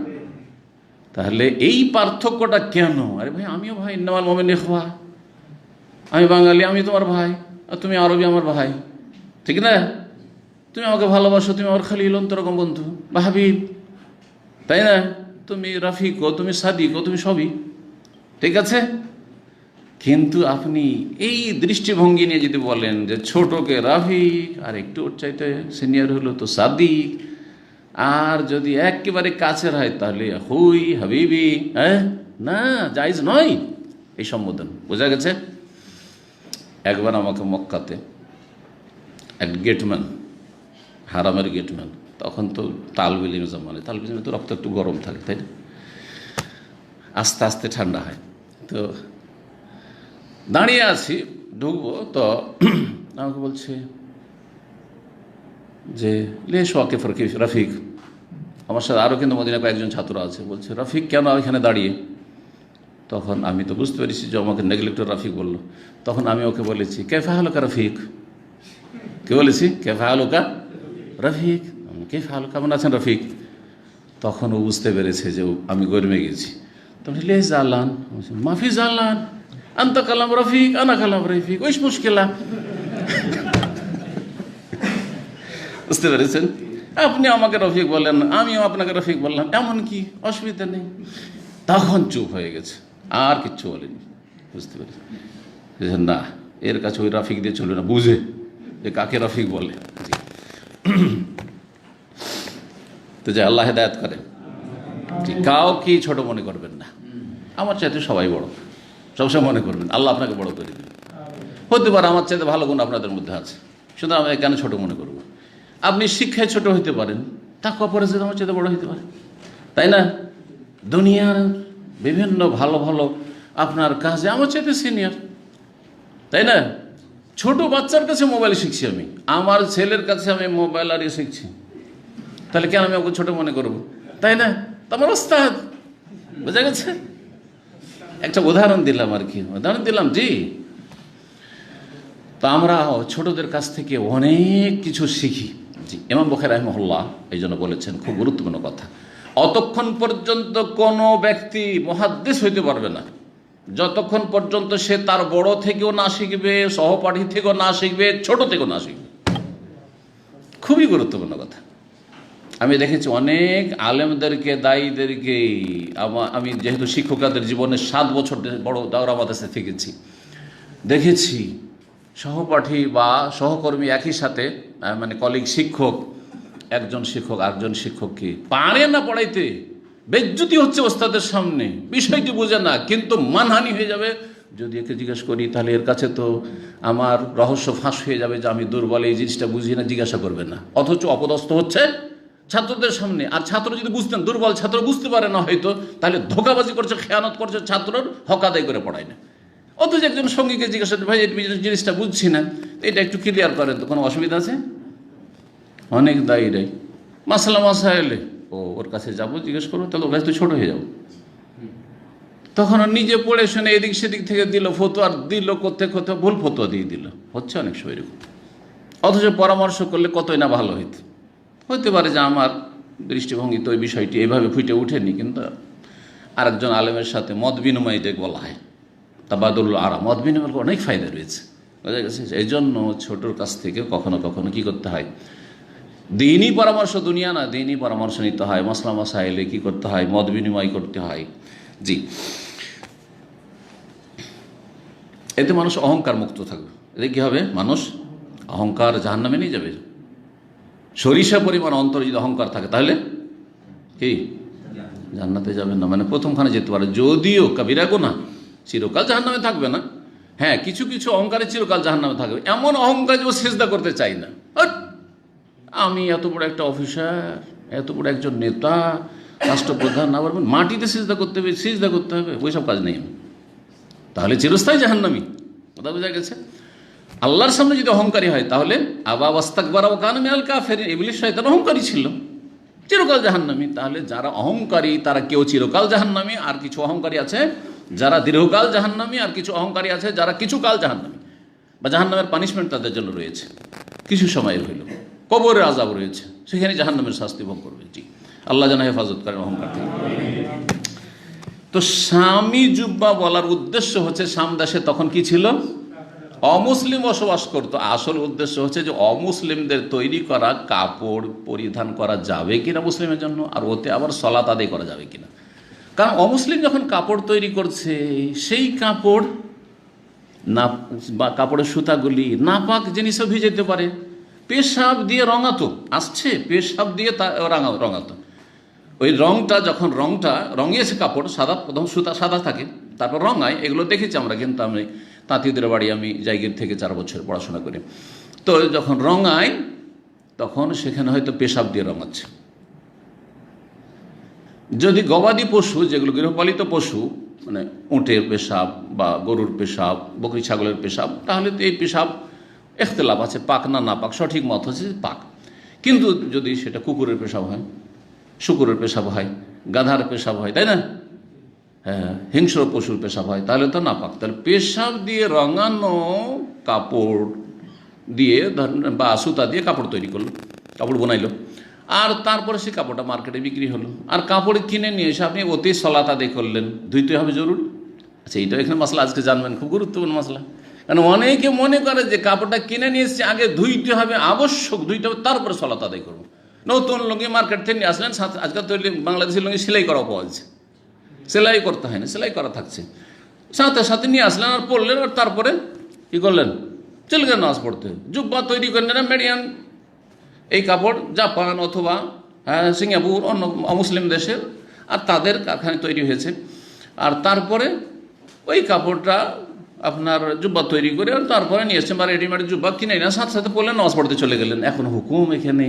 তাহলে এই পার্থক্যটা কেন? আরে ভাই, আমিও ভাই, ইন্নামাল মুমিনুনা ইখওয়া, আমি বাঙালি, আমি তোমার ভাই, আর তুমি আরবি আমার ভাই, ঠিক না? তুমি আমাকে ভালোবাসো, তুমি আমার খালিল, অন্তরঙ্গ বন্ধু বা হাবিব, তাই না? তুমি রাফিকও, তুমি সাদিকও, তুমি সবই, ঠিক আছে? কিন্তু আপনি এই দৃষ্টিভঙ্গি নিয়ে যদি বলেন যে ছোটকে রাফিক, আর একটু ওর চাইতে সিনিয়র হলো তো সাদিক, আর যদি একেবারে কাছের হয় তাহলে হুই, হাবিবি, হ্যাঁ, না, জায়েজ নয় এই সম্বোধন। বোঝা গেছে? একবার আমাকে মক্কাতে এক গেটম্যান, হারামের গেটম্যান, তখন তো তালবিল ইলম জামানে, তালবিল ইলমে তো রক্ত একটু গরম থাকে, তাই না? আস্তে আস্তে ঠান্ডা হয়। তো দাঁড়িয়ে আছি, ঢুকবো, তো আমাকে বলছে যে লে ওয়াকিফ রফিক। আমার সাথে আরও কিন্তু মদিনা কয়েকজন ছাত্র আছে। বলছে রফিক কেন এখানে দাঁড়িয়ে? তখন আমি তো বুঝতে পেরেছি যে আমাকে নেগলেক্টর রফিক বললো। তখন আমি ওকে বলেছি কেফা হালুকা রফিক। কে বলেছি? কেফা হালুকা রফিক। কেফা হালুকা, কেমন আছেন রফিক? তখন ও বুঝতে পেরেছে যে আমি গরমে গেছি। তখন লে জালান, মাফি জালান, আন্তা কালাম রফিক, আনা কালাম রফিক, ওইস মুশকিলা। বুঝতে পেরেছেন? আপনি আমাকে রফিক বললেন, আমিও আপনাকে রফিক বললাম, এমন কি অসুবিধা নেই। তখন চুপ হয়ে গেছে, আর কিচ্ছু বলেনি। বুঝতে পেরেছেন? না, এর কাছে ওই রফিক দিয়ে চলবে না, বুঝে যে কাকে রফিক বলে। তো যে আল্লাহ হেদায়েত করে, কাউকে ছোট মনে করবেন না। আমার চাইতে সবাই বড়, সবসময় মনে করবেন আল্লাহ আপনাকে বড় করে দেবেন। হতে পারে আমার চাইতে ভালো গুণ আপনাদের মধ্যে আছে, সুতরাং আমি কেন ছোট মনে করব? আপনি শিক্ষায় ছোট হইতে পারেন, তাকওয়া পরেজগারে আমার চাইতে বড় হইতে পারে, তাই না? দুনিয়ার বিভিন্ন ভালো ভালো আপনার কাজে আমার চাইতে সিনিয়র, তাই না? ছোট বাচ্চার কাছে মোবাইল শিখছি আমি, আমার ছেলের কাছে আমি মোবাইল আর শিখছি, তাহলে কেন আমি ওকে ছোট মনে করব? তাই না? তো আমার ওস্তাদ। বোঝা গেছে? একটা উদাহরণ দিলাম আর কি, উদাহরণ দিলাম। জি। তো আমরা ছোটদের কাছ থেকে অনেক কিছু শিখি। জি। ইমাম বুখারী রাহিমাহুল্লাহ এই জন্য বলেছেন, খুব গুরুত্বপূর্ণ কথা, অতক্ষণ পর্যন্ত কোনো ব্যক্তি মুহাদ্দিস হইতে পারবে না যতক্ষণ পর্যন্ত সে তার বড় থেকেও না শিখবে, সহপাঠী থেকেও না শিখবে, ছোট থেকেও না শিখবে। খুবই গুরুত্বপূর্ণ কথা। আমি দেখেছি অনেক আলেমদেরকে, দায়ীদেরকে, আমি যেহেতু শিক্ষকদের জীবনে 7 বছর বড় দাওরা মাদ্রাসা থেকেছি, দেখেছি সহপাঠী বা সহকর্মী একই সাথে, মানে কলিগ শিক্ষক, একজন শিক্ষক আরেকজন শিক্ষককে পারে না পড়াইতে, বেজ্জতি হচ্ছে ওস্তাদের সামনে, বিষয়টি বোঝে না, কিন্তু মানহানি হয়ে যাবে যদি একে জিজ্ঞাসা করি, তাহলে এর কাছে তো আমার রহস্য ফাঁস হয়ে যাবে যে আমি দুর্বল, এই জিনিসটা বুঝি না, জিজ্ঞাসা করবে না। অথচ অপদস্থ হচ্ছে ছাত্রদের সামনে। আর ছাত্র যদি বুঝতেন, দুর্বল ছাত্র বুঝতে পারে না হয়তো, তাহলে ধোঁকাবাজি করছে, খেয়ানত করছে, ছাত্রর হক আদায় করে পড়ায় না। অথচ একজন সঙ্গীকে জিজ্ঞাসা, ভাই এই জিনিসটা বুঝছি না, এটা একটু ক্লিয়ার করেন তো, কোনো অসুবিধা আছে? অনেক দায়ীরাই মাসালা মাসাইলে ওর কাছে যাবো, জিজ্ঞেস করবো, তাহলে ওর কাছে তো ছোট হয়ে যাবো। তখন নিজে পড়ে শুনে এদিক সেদিক থেকে দিল ফতোয়া, দিল কোথায় কোথায় ভুল ফতোয়া দিয়ে দিল, হচ্ছে অনেক সময় এরকম। অথচ পরামর্শ করলে কতই না ভালো হইতে পারে যে আমার দৃষ্টিভঙ্গি তো ওই বিষয়টি এইভাবে ফুটে উঠেনি, কিন্তু আরেকজন আলেমের সাথে মত বিনিময় যে বলা হয়, তাবাদুল আরা, মত বিনিময়ের অনেক ফায়দা রয়েছে। বোঝা গেছে? এই জন্য ছোটোর কাছ থেকে কখনো কখনো কি করতে হয়, দিনই পরামর্শ, দুনিয়া না, দিনই পরামর্শ নিতে হয়। মাসলা মাসাইলে কি করতে হয়, মত বিনিময় করতে হয়। জি, এতে মানুষ অহংকার মুক্ত থাকবে। এতে কী হবে, মানুষ অহংকার জাহান্নামে নিয়ে যাবে। সরিষা পরিমাণ অন্তরে যদি অহংকার থাকে তাহলে কি জান্নাতে যাবেন না, মানে প্রথমখানে যেতে পারে, যদিও কাবিরা গুনাহ, চিরকাল জাহান্নামে থাকবে না। হ্যাঁ, কিছু কিছু অহংকারে চিরকাল জাহান্নামে থাকবে। এমন অহংকার যে ও সিজদা করতে চাই না, আমি এত বড় একটা অফিসার, এত বড় একজন নেতা, রাষ্ট্রপ্রধান, আবার মাটিতে সিজদা করতে হবে, সিজদা করতে হবে, ওইসব কাজ নেই আমি, তাহলে চিরস্থায়ী জাহান্নামী। কথা বোঝা গেছে? আল্লাহর সামনে যদি অহংকারী হয় তাহলে আবা ওয়াস্তাকবারা ওয়া কানা মিনাল কাফিরিন, ইবলিস শয়তান অহংকারী ছিল, চিরকাল জাহান্নামী। তাহলে যারা অহংকারী তারা কেউ চিরকাল জাহান্নামী, আর কিছু অহংকারী আছে যারা দীর্ঘকাল জাহান্নামী, আর কিছু অহংকারী আছে যারা কিছু কাল জাহান্নামী, বা জাহান্নামের পানিশমেন্ট তাদের জন্য রয়েছে, কিছু সময়ের হইল, কবরের আযাব রয়েছে, সেখানে জাহান্নামের শাস্তি ভোগ করবে। জি, আল্লাহ যেন হেফাজত করেন অহংকার থেকে। তো শামি জুব্বা বলার উদ্দেশ্য হচ্ছে, শাম দেশে তখন কি ছিল, অমুসলিম বসবাস করতো। আসল উদ্দেশ্য হচ্ছে যে অমুসলিমদের তৈরি করা কাপড় পরিধান করা যাবে কিনা মুসলিমের জন্য, আর ওতে আবার সলাত আদায় করা যাবে কিনা। কারণ অমুসলিম যখন কাপড় তৈরি করছে, সেই কাপড় না, বা কাপড়ের সুতাগুলি নাপাক জিনিসও ভিজেতে পারে, পেশাব দিয়ে রঙাতো আসছে, পেশাব দিয়ে রঙাতো। ওই রংটা যখন রঙিয়েছে কাপড় সাদা, প্রথম সুতা সাদা থাকে, তারপর রঙায়, এগুলো দেখেছি আমরা। কিন্তু আমি তাঁতিদের বাড়ি আমি জায়গার থেকে 4 বছর পড়াশোনা করি, তো যখন রঙায় তখন সেখানে হয়তো পেশাব দিয়ে রঙাচ্ছে। যদি গবাদি পশু, যেগুলো গৃহপালিত পশু, মানে উটের পেশাব বা গরুর পেশাব, বকরি ছাগলের পেশাব, তাহলে তো এই পেশাব ইখতিলাফ আছে, পাক না না পাক, সঠিক মত হচ্ছে পাক। কিন্তু যদি সেটা কুকুরের পেশাব হয়, শুকুরের পেশাব হয়, গাধার পেশাব হয়, তাই না, হ্যাঁ, হিংস্র পশুর পেশাব হয়, তাহলে তো নাপাক। তাহলে পেশাব দিয়ে রঙানো কাপড় দিয়ে বা সুতা দিয়ে কাপড় তৈরি করলো, কাপড় বানাইলো, আর তারপরে সেই কাপড়টা মার্কেটে বিক্রি হলো। আর কাপড় কিনে নিয়ে এসে আপনি অতি সলাত আদায় করলেন, ধুইতে হবে জরুরি। আচ্ছা, এইটা এখানে মশলা আজকে জানবেন, খুব গুরুত্বপূর্ণ মশলা। কারণ অনেকে মনে করে যে কাপড়টা কিনে নিয়ে এসেছে, আগে ধুইতে হবে, আবশ্যক ধুইতে হবে, তারপরে সলাত আদায় করবো। নতুন লুঙ্গি মার্কেট থেকে নিয়ে আসলেন, আজকাল তো বাংলাদেশি লুঙ্গি সেলাই করা পাওয়া যাচ্ছে, সেলাই করতে হয় না, সেলাই করা থাকছে, সাথে সাথে নিয়ে আসলেন আর পরলেন, আর তারপরে কি করলেন, চলে গেলেন নামাজ পড়তে। জুব্বা তৈরি করলেন মেডিয়ান, এই কাপড় জাপান অথবা সিঙ্গাপুর, অন্য অমুসলিম দেশের, আর তাদের কারখানায় তৈরি হয়েছে। আর তারপরে ওই কাপড়টা আপনার জুব্বা তৈরি করে, আর তারপরে নিয়ে এসছেন, বা রেডিমেড জুব্বা কিনে না, সাথে সাথে পরলেন, নামাজ পড়তে চলে গেলেন। এখন হুকুম এখানে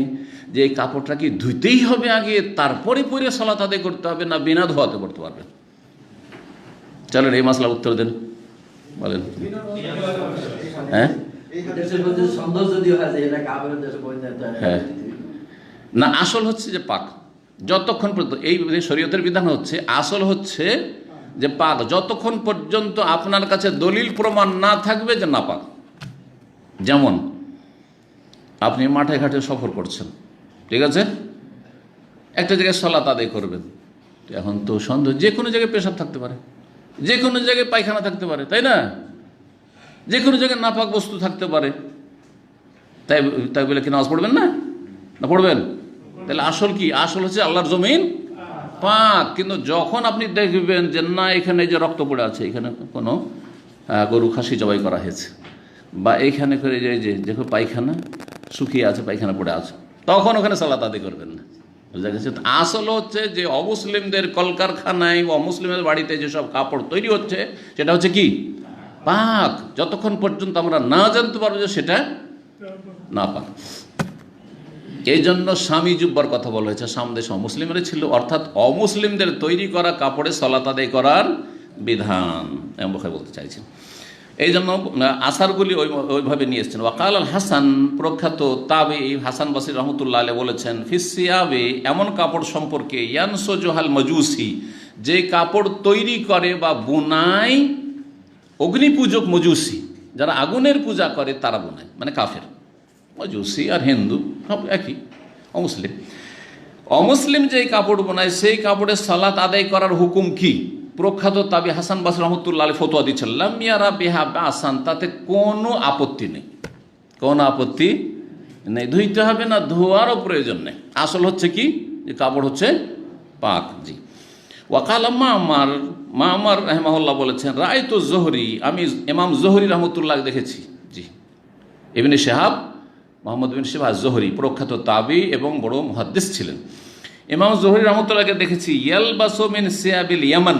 যে এই কাপড়টা কি ধুইতেই হবে আগে, তারপরে পরে সালাত আদায় করতে হবে, না বিনা ধোয়াতে করতে পারবেন? চলেন এই মাসলার উত্তর দেন, বলেন। হ্যাঁ, হ্যাঁ, না, আসল হচ্ছে যে পাক, যতক্ষণ পর্যন্ত এই শরীয়তের বিধান হচ্ছে, আসল হচ্ছে যে পাক, যতক্ষণ পর্যন্ত আপনার কাছে দলিল প্রমাণ না থাকবে যে না পাক। যেমন আপনি মাঠে ঘাটে সফর করছেন, ঠিক আছে, একটা জায়গায় সালাত আদায় করবেন, এখন তো সন্দেহ, যে কোনো জায়গায় পেশাব থাকতে পারে, যে কোনো জায়গায় পায়খানা থাকতে পারে, তাই না, যে কোনো জায়গায় নাপাক বস্তু থাকতে পারে, তাই বলে কি নামাজ পড়বেন না? না পড়বেন? তাহলে আসল কি? আসল হচ্ছে আল্লাহর জমিন পাক। কিন্তু যখন আপনি দেখবেন যে না, এখানে যে রক্ত পড়ে আছে, এখানে কোনো গরু খাসি জবাই করা হয়েছে, বা এইখানে করে যে পায়খানা শুকিয়ে আছে, পায়খানা পড়ে আছে, তখন ওখানে সালাত আদায় করবেন না। বুঝা গেছে? আসল হচ্ছে যে অমুসলিমদের কলকারখানায়, অমুসলিমের বাড়িতে যেসব কাপড় তৈরি হচ্ছে, সেটা হচ্ছে কি পাক, যতক্ষণ পর্যন্ত আমরা না জানতে পারবো যে সেটা না পাক। এই জন্য স্বামী জুব্বার কথা বলা হয়েছে। সামদেশ অমুসলিমের ছিল, অর্থাৎ অমুসলিমদের তৈরি করা কাপড়ে সালাত আদায় করার বিধান, এমন বলতে চাইছেন। এই জন্য আসারগুলি ওইভাবে নিয়ে এসছেন। ওয়াকাল আল হাসান, প্রখ্যাত তাবেঈ হাসান বসরি রহমতুল্লাহ আলাইহি বলেছেন, ফিসিয়াবে, এমন কাপড় সম্পর্কে, ইয়ানসুজুহাল মজুসি, যে কাপড় তৈরি করে বা বুনায় অগ্নিপূজক মজুসি, যারা আগুনের পূজা করে তারা বোনায়, মানে কাফের। মজুসি আর হিন্দু সব একই, অমুসলিম। অমুসলিম যে কাপড় বোনায়, সেই কাপড়ের সালাত আদায় করার হুকুম কি? প্রখ্যাত তাবি হাসান বাসরি রহমতুল্লাহ আলাইহি ফতোয়া দিচ্ছেন, লাম ইয়ারা বিহা বাসান, তাতে কোনো আপত্তি নেই, কোনো আপত্তি নেই, ধুইতে হবে না, ধোয়ারও প্রয়োজন নেই। আসল হচ্ছে কি, যে কাপড় হচ্ছে পাক। জি। ওয়াকাল মামার রাহিমাহুল্লাহ বলেছেন, রায়তু জোহরি, আমি ইমাম জোহরি রহমতুল্লাহ দেখেছি। জি। ইবনে শিহাব, মোহাম্মদ বিন শিহাব জোহরি প্রখ্যাত তাবি এবং বড় মুহাদ্দিস ছিলেন। ইমাম জোহরি রহমতুল্লাহকে দেখেছি, ইয়ালবাসু মিন সিয়াবিল ইয়ামান,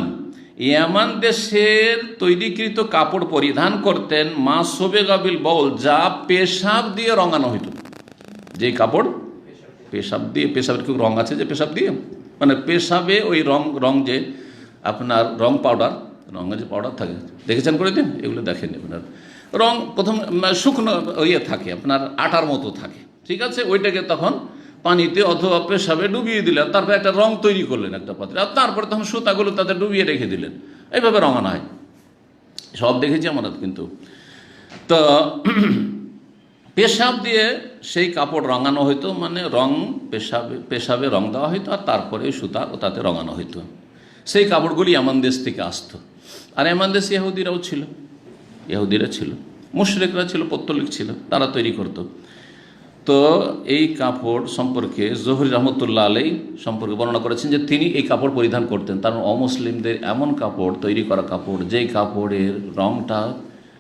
ইয়ামান দেশের তৈরিকৃত কাপড় পরিধান করতেন, মা সোবেগা বিল বাউল, যা পেশাব দিয়ে রঙানো হইত। যে কাপড় পেশাব দিয়ে, পেশাবের কি রং আছে যে পেশাব দিয়ে, মানে পেশাবে ওই রং যে আপনার রং পাউডার, রঙের যে পাউডার থাকে, দেখেছেন করে দিন, এগুলো দেখেন আপনার রং প্রথম শুকনো ইয়ে থাকে, আপনার আটার মতো থাকে, ঠিক আছে, ওইটাকে তখন পানিতে অথবা পেশাবে ডুবিয়ে দিলেন, তারপর একটা রং তৈরি করলেন একটা পাত্রে, আর তারপরে তখন সুতাগুলো তাদের ডুবিয়ে রেখে দিলেন, এইভাবে রঙানো হয়। সব দেখেছি আমরা কিন্তু। তো পেশাব দিয়ে সেই কাপড় রঙানো হইতো, মানে রং পেশাবে রং দেওয়া হইতো, আর তারপরে সুতা ও তাতে রঙানো হইতো। সেই কাপড়গুলি ইয়ামান দেশ থেকে আসতো। আর ইয়ামান দেশ ইহুদিরাও ছিল, ইহুদিরা ছিল, মুশরিকরা ছিল, পত্তলিক ছিল, তারা তৈরি করত। তো এই কাপড় সম্পর্কে জোহরি রহমতুল্লাহ আলাইহি সম্পর্কে বর্ণনা করেছেন যে তিনি এই কাপড় পরিধান করতেন। তার অমুসলিমদের এমন কাপড়, তৈরি করা কাপড়, যেই কাপড়ের রংটা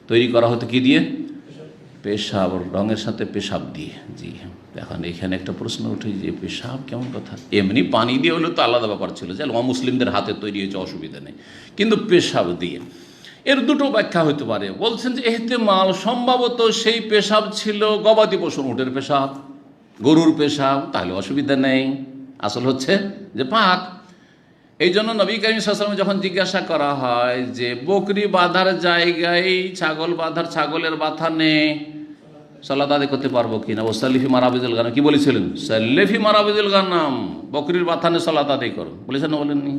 তৈরি করা হতো কি দিয়ে, পেশাব, রঙের সাথে পেশাব দিয়ে। জি। এখন এখানে একটা প্রশ্ন উঠে যে পেশাব কেমন কথা, এমনি পানি দিয়ে হলে তো আলাদা ব্যাপার ছিল, যে অমুসলিমদের হাতে তৈরি হয়েছে অসুবিধা নেই, কিন্তু পেশাব দিয়ে, এর দুটো ব্যাখ্যা হতে পারে। বলছেন যে ইহতিমাল, সম্ভবত সেই পেশাব ছিল গবাদি পশুর, উটের পেশাব, গরুর পেশাব, তাহলে অসুবিধা নেই, আসল হচ্ছে যে পাক। এই জন্য নবী করিম সাল্লাল্লাহু আলাইহি ওয়াসাল্লাম যখন জিজ্ঞাসা করা হয় যে বকরি বাঁধার জায়গায় ছাগলের বাথানে সালাত আদায় করতে পারবো কিনা, ও সাল্লিফি মারাবিদুল গানাম, কি বলেছিলেন, সাল্লিফি মারাবিদুল গানাম, বকরির বাথানে সালাত আদায় করো, বলেছেন না বলেননি?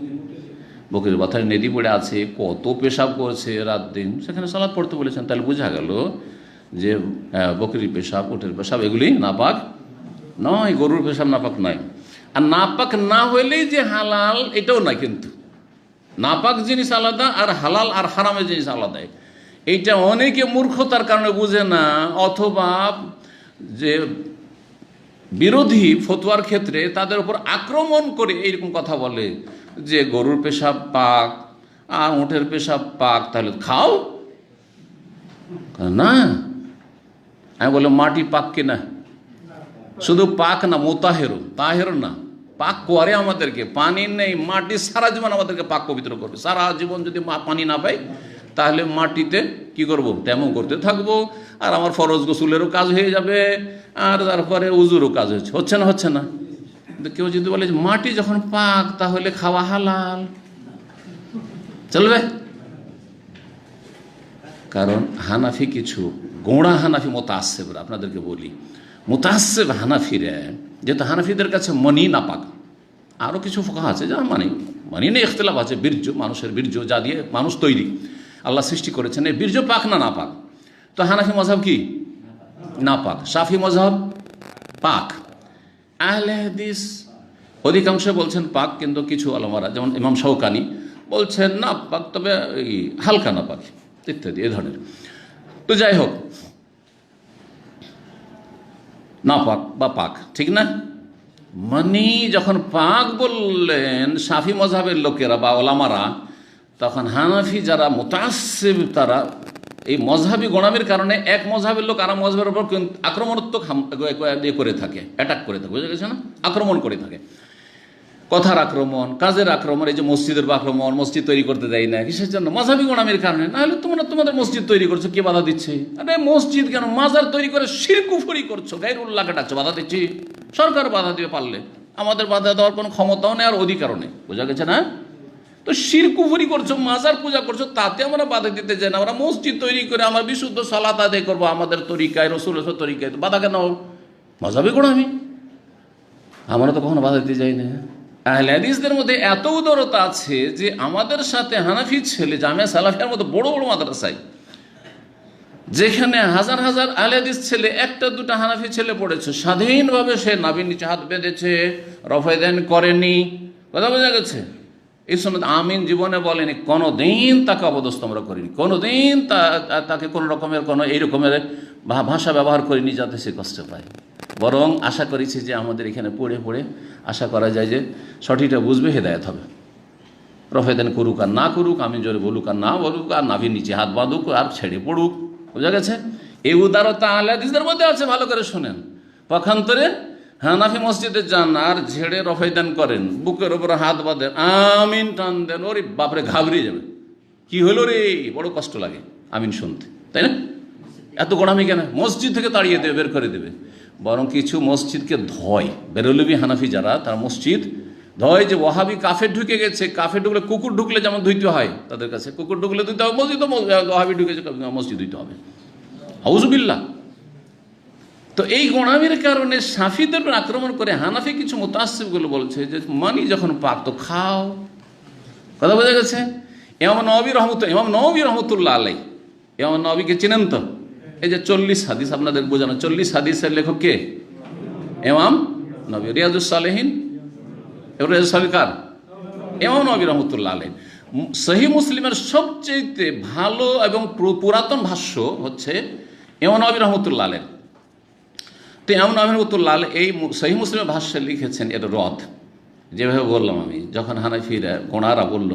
বকরির বাথানে নেদি পড়ে আছে, কত পেশাব করছে রাত দিন, সেখানে সালাত পড়তে বলেছেন। তাহলে বোঝা গেল যে বকরির পেশাব, উটের পেশাব এগুলি নাপাক নয়, গরুর পেশাব নাপাক নয়। আর নাপাক না হইলেই যে হালাল, এটাও নয় কিন্তু। নাপাক জিনিস আলাদা, আর হালাল আর হারামের জিনিস আলাদা। এইটা অনেকে মূর্খতার কারণে বুঝে না, অথবা যে বিরোধী ফতোয়ার ক্ষেত্রে তাদের উপর আক্রমণ করে এইরকম কথা বলে যে গরুর পেশাব পাক আর উটের পেশাব পাক, তাহলে খাও না। আমি বললাম মাটি পাক কিনা, শুধু পাক না, মোতাহেরও, তাহেরও না, পাক করে আমাদেরকে। পানি নেই, মাটি সারা জীবন আমাদেরকে পাক পবিত্র করবে। সারা জীবন যদি পানি না পাই, তাহলে মাটিতে কি করব, তেমন করতে থাকবো, আর আমার ফরজ গোসুলেরও কাজ হয়ে যাবে, আর তারপরে উজুরও কাজ হচ্ছে না, হচ্ছে না। কিন্তু কেউ যদি বলে যে মাটি যখন পাক তাহলে খাওয়া হালাল, চলবে? কারণ হানাফি কিছু গোঁড়া হানাফি মোতাসেবরা, আপনাদেরকে বলি, মোতাসেব হানাফিরা, যেহেতু হানাফিদের কাছে মনি না পাক, আরও কিছু ফোকা আছে যা মানি নিয়ে ইখতিলাফ আছে, বীর্য, মানুষের বীর্য যা দিয়ে মানুষ তৈরি, আল্লাহ সৃষ্টি করেছেন, এই বীর্য পাক না পাক। তো হানাফি মজহাব কি না পাক, শাফি মজহাব পাক, আহলে হাদিস অধিকাংশ বলছেন পাক, কিন্তু কিছু আলেমরা যেমন ইমাম শাওকানি বলছেন না পাক, তবে হালকা না পাক ইত্যাদি এ ধরনের। তো যাই হোক, না পাক বা পাক, ঠিক না? মানে যখন পাক বললেন শাফি মজহাবের লোকেরা বা ওলামারা, তখন হানাফি যারা মুতাআসসিব, তারা এই মজহাবি গোড়ামির কারণে এক মজহাবের লোক আর মজহাবের উপর আক্রমণাত্মক করে থাকে, অ্যাটাক করে থাকে, বুঝা গেছে না? আক্রমণ করে থাকে, কথার আক্রমণ, কাজের আক্রমণ। এই যে মসজিদের আক্রমণ, মসজিদ তৈরি করতে দেয় না, কিসের জন্য? মজহাবি গোড়ামির কারণে। না হলে তোমরা তোমাদের মসজিদ তৈরি করছো, কে বাধা দিচ্ছে? আরে মসজিদ কেন, মাজার তৈরি করে শিরক কুফরি করছো, গায়রুল্লাহকে ডাকছো, বাধা দিচ্ছি? সরকার বাধা দিবে পারলে, আমাদের বাধা দেওয়ার কোনো ক্ষমতাও নেই আর অধিকারও নেই, বোঝা গেছে না? তো শিরক কুফরি করছো, মাজার পূজা করছো, তাতে আমরা বাধা দিতে চাই না। আমরা মসজিদ তৈরি করে আমরা বিশুদ্ধ সালাত আদায় করবো আমাদের তরিকায়, রাসূলের তরিকায়, বাধা কেন? মজহাবি গোড়ামি, আমরা তো কখনো বাধা দিতে যাই না। আহলে হাদিসদের মধ্যে এত উদারতা আছে যে আমাদের সাথে হানাফি ছেলে জামিয়া সালাফিয়ার মতো বড় বড় মাদ্রাসায়, যেখানে হাজার হাজার আহলে হাদিস ছেলে, একটা দুটা হানাফি ছেলে পড়েছে, স্বাধীনভাবে সে নাভির নিচে হাত বেঁধেছে, রফায়দান করেনি, কথা বোঝা গেছে? এই সুন্নত আমিন জীবনে বলেনি, কোনো দিন তাকে অপদস্থ আমরা করিনি, কোনো দিন তাকে কোনো রকমের কোনো এই রকমের ভাষা ব্যবহার করিনি যাতে সে কষ্ট পায়। বরং আশা করেছি যে আমাদের এখানে পড়ে পড়ে আশা করা যায় যে সঠিকটা বুঝবে, হেদায়েত হবে। রফেদান করুক আর না করুক, আমিন জোরে বলুক আর না বলুক, আর নাভির নিচে হাত বাঁধুক আর ছেড়ে পড়ুক, বোঝা গেছে? এই উদারতা আহলে হাদিসদের মধ্যে আছে, ভালো করে শোনেন। পক্ষান্তরে হানাফি মসজিদে যান আর ঝেড়ে রফেদান করেন, বুকের ওপর হাত বাঁধেন, আমিন টান দেন, ওরে বাপরে ঘাবড়িয়ে যাবে, কি হলো রে, বড় কষ্ট লাগে আমিন শুনতে, তাই না? এত গোড়ামি কেন? মসজিদ থেকে তাড়িয়ে দেবে, বের করে দেবে। বরং কিছু মসজিদকে ধয়, বেরলবি হানাফি যারা, তার মসজিদ ধয় যে ওয়াহাবি কাফের ঢুকে গেছে, কাফের ঢুকলে, কুকুর ঢুকলে যেমন ধুইতে হয় তাদের কাছে, কুকুর ঢুকলে ধুইতে হবে, মসজিদ ওয়াহাবি ঢুকেছে মসজিদ ধুইতে হবে, আউযুবিল্লাহ। তো এই গোড়ামির কারণে শাফিদের আক্রমণ করে হানাফি কিছু মুতাআসসিবগুলো বলছে যে মানি যখন পাক তো খাও, কথা বোঝা গেছে? ইমাম নববী রহমতুল্লাহ আলাইহি, ইমাম নবীকে চেনেন তো? এই যে 40 হাদিস আপনাদের বোঝানো, 40 হাদিসের লেখক কে? ইমাম নবী। রিয়াজুস সালেহিন, রিয়াজুস সালেহিন কার? ইমাম নবী রহমতুল্লাহ আলাইহি। সহিহ মুসলিমের সবচেয়ে ভালো এবং পুরাতন ভাষ্য হচ্ছে ইমাম নবী রহমতুল্লাহ আলাইহি। তো ইমাম নবী রহমতুল্লাহ আলাইহি এই সহিহ মুসলিমের ভাষ্যে লিখেছেন এর রদ, যেভাবে বললাম আমি। যখন হানাফিরা গোনারা বলল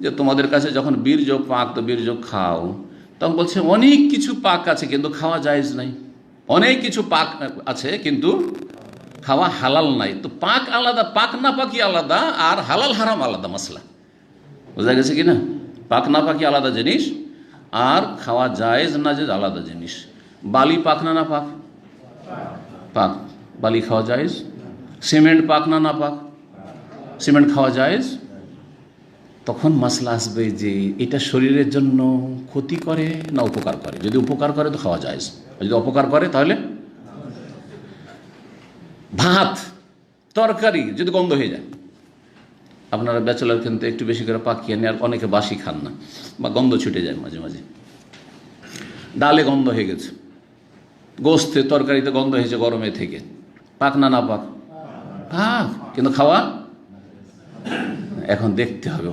যে তোমাদের কাছে যখন বীর্য পাক তো বীর্য খাও, তখন বলছে অনেক কিছু পাক আছে কিন্তু খাওয়া জায়েজ নাই, অনেক কিছু পাক আছে কিন্তু খাওয়া হালাল নাই। তো পাক আলাদা, পাক না পাকি আলাদা, আর হালাল হারাম আলাদা মাসলা, বোঝা গেছে কি না? পাক না পাকি আলাদা জিনিস, আর খাওয়া জায়েজ না জায়েজ আলাদা জিনিস। বালি পাক না পাক? পাক, বালি খাওয়া জায়েজ। সিমেন্ট পাক না পাক? সিমেন্ট খাওয়া জায়েজ। তখন মাসলা আসবে যে এটা শরীরের জন্য ক্ষতি করে না উপকার করে। যদি উপকার করে তো খাওয়া জায়েজ, যদি অপকার করে তাহলে। ভাত তরকারি যদি গন্ধ হয়ে যায়, আপনারা ব্যাচেলার কিন্তু একটু বেশি করে পাকিয়ে নেন, আর অনেকে বাসি খান না বা গন্ধ ছুটে যায় মাঝে মাঝে। ডালে গন্ধ হয়ে গেছে, গোস্তে তরকারিতে গন্ধ হয়েছে গরমে থেকে, পাক না পাক? পাক, কিন্তু খাওয়া এখন দেখতে হবে।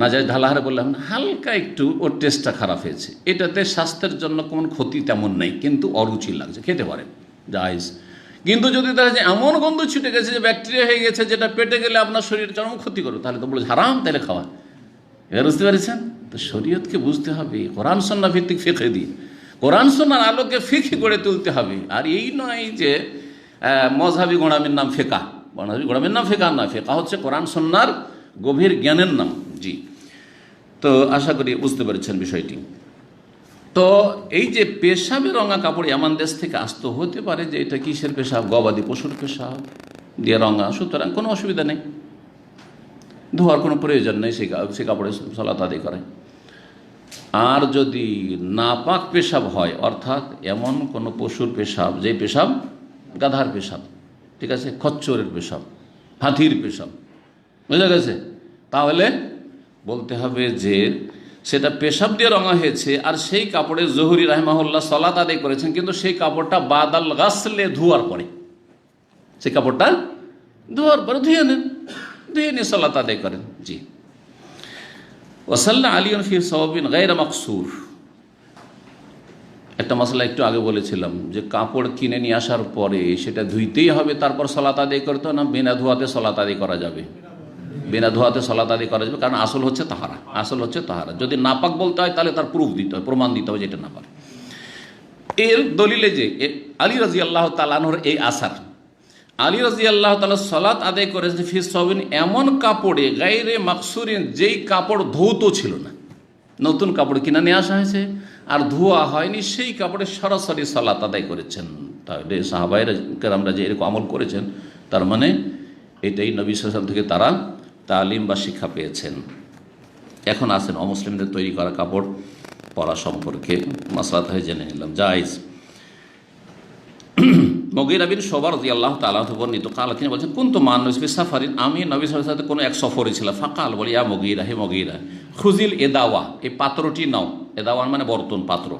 না যায় ঢালাহারে বললাম হালকা একটু ওর টেস্টটা খারাপ হয়েছে, এটাতে স্বাস্থ্যের জন্য কোনো ক্ষতি তেমন নেই, কিন্তু অরুচি লাগছে, খেতে পারেন, জায়েজ। কিন্তু যদি দেখা যায় এমন গন্ধ ছুটে গেছে যে ব্যাকটেরিয়া হয়ে গেছে, যেটা পেটে গেলে আপনার শরীরের চরম ক্ষতি করবে, তাহলে তো বলে হারাম, তাহলে খাওয়া। এবার বুঝতে পেরেছেন? তো শরীয়তকে বুঝতে হবে কোরআন সুন্নাহ ভিত্তিক ফিকহ দিয়ে, কোরআন সুন্নাহর আলোকে ফিকহ গড়ে তুলতে হবে। আর এই নয় যে মযহাবী গোড়ামির নাম ফিকহ, মযহাবী গোড়ামির নাম ফিকহ না, ফিকহ হচ্ছে কোরআন সুন্নাহর গভীর জ্ঞানের নাম। জি, তো আশা করি বুঝতে পেরেছেন বিষয়টি। তো এই যে পেশাবে রঙা কাপড় এমন দেশ থেকে আসতে হতে পারে যে এটা কিসের পেশাব? গবাদি পশুর পেশাব দিয়ে রঙা, সুতরাং কোনো অসুবিধা নেই, ধোয়ার কোনো প্রয়োজন নেই, সে কাপড়ে সালাত আদায় করে। আর যদি নাপাক পেশাব হয়, অর্থাৎ এমন কোনো পশুর পেশাব, যে পেশাব গাধার পেশাব, ঠিক আছে, খচ্চরের পেশাব, হাতির পেশাব, বুঝা গেছে, তাহলে বলতে হবে যে সেটা পেশাব দিয়ে রঙা হয়েছে, আর সেই কাপড়ে জহুরি রাহিমাহুল্লাহ সালাত আদায় করেছেন, কিন্তু সেই কাপড়টা বাদাল গাসলে, ধোয়ার পরে, সেই কাপড়টা ধোয়ার পরে ধুয়ে নেন, ধুয়ে নিয়ে সালাত আদায় করেন। জি, ওয়াসাল্লা আলিয়ুন ফি সাওবিন গায়রা মাকসুর। একটা মশলা একটু আগে বলেছিলাম যে কাপড় কিনে নিয়ে আসার পরে সেটা ধুইতেই হবে, তারপর সালাত আদায় করতে, না বিনা ধোয়াতে সালাত আদায় করা যাবে? বিনা ধোয়াতে সালাত আদায় করা যাবে, কারণ আসল হচ্ছে তাহারা, আসল হচ্ছে তাহারা। যদি নাপাক বলতে হয় তাহলে তার প্রুফ দিতে হয়, প্রমাণ দিতে হবে যেটা নাপাক। এর দলিলে যে আলী রাদিয়াল্লাহু তাআলা আনহুর এই আসার, আলী রাদিয়াল্লাহু তাআলা সালাত আদায় করেছে ফি সাওবিন, এমন কাপড়ে গায়রে মাকসুরিন, যেই কাপড় ধৌত ছিল না, নতুন কাপড় কিনে নিয়ে আসা হয়েছে আর ধোয়া হয়নি, সেই কাপড়ে সরাসরি সালাত আদায় করেছেন। তাহলে সাহাবায়ে কেরামরা যে এরকম আমল করেছেন, তার মানে এটাই নবী সাল্লাল্লাহু আলাইহি ওয়াসাল্লাম থেকে তারা তালিম বা শিক্ষা পেয়েছেন। এখন আসেন অমুসলিমদের তৈরি করা কাপড় পরা সম্পর্কে মাসলাত হয়ে জেনে নিলাম। জায়েজ। মুগীরা বিন শুবা রাদিয়াল্লাহু তাআলা বর্ণিত, কাল তিনি বলছেন কুনতু মা নবী সাফারিন, আমি নবী সাল্লাল্লাহু আলাইহি ওয়াসাল্লাম কোনো এক সফরে ছিলাম। ফাকাল, বলি ইয়া মুগীরা, হে মুগীরা, খুজিল এদাওয়া, এই পাত্রটি নাও, এদাওয়ান মানে বর্তন, পাত্র।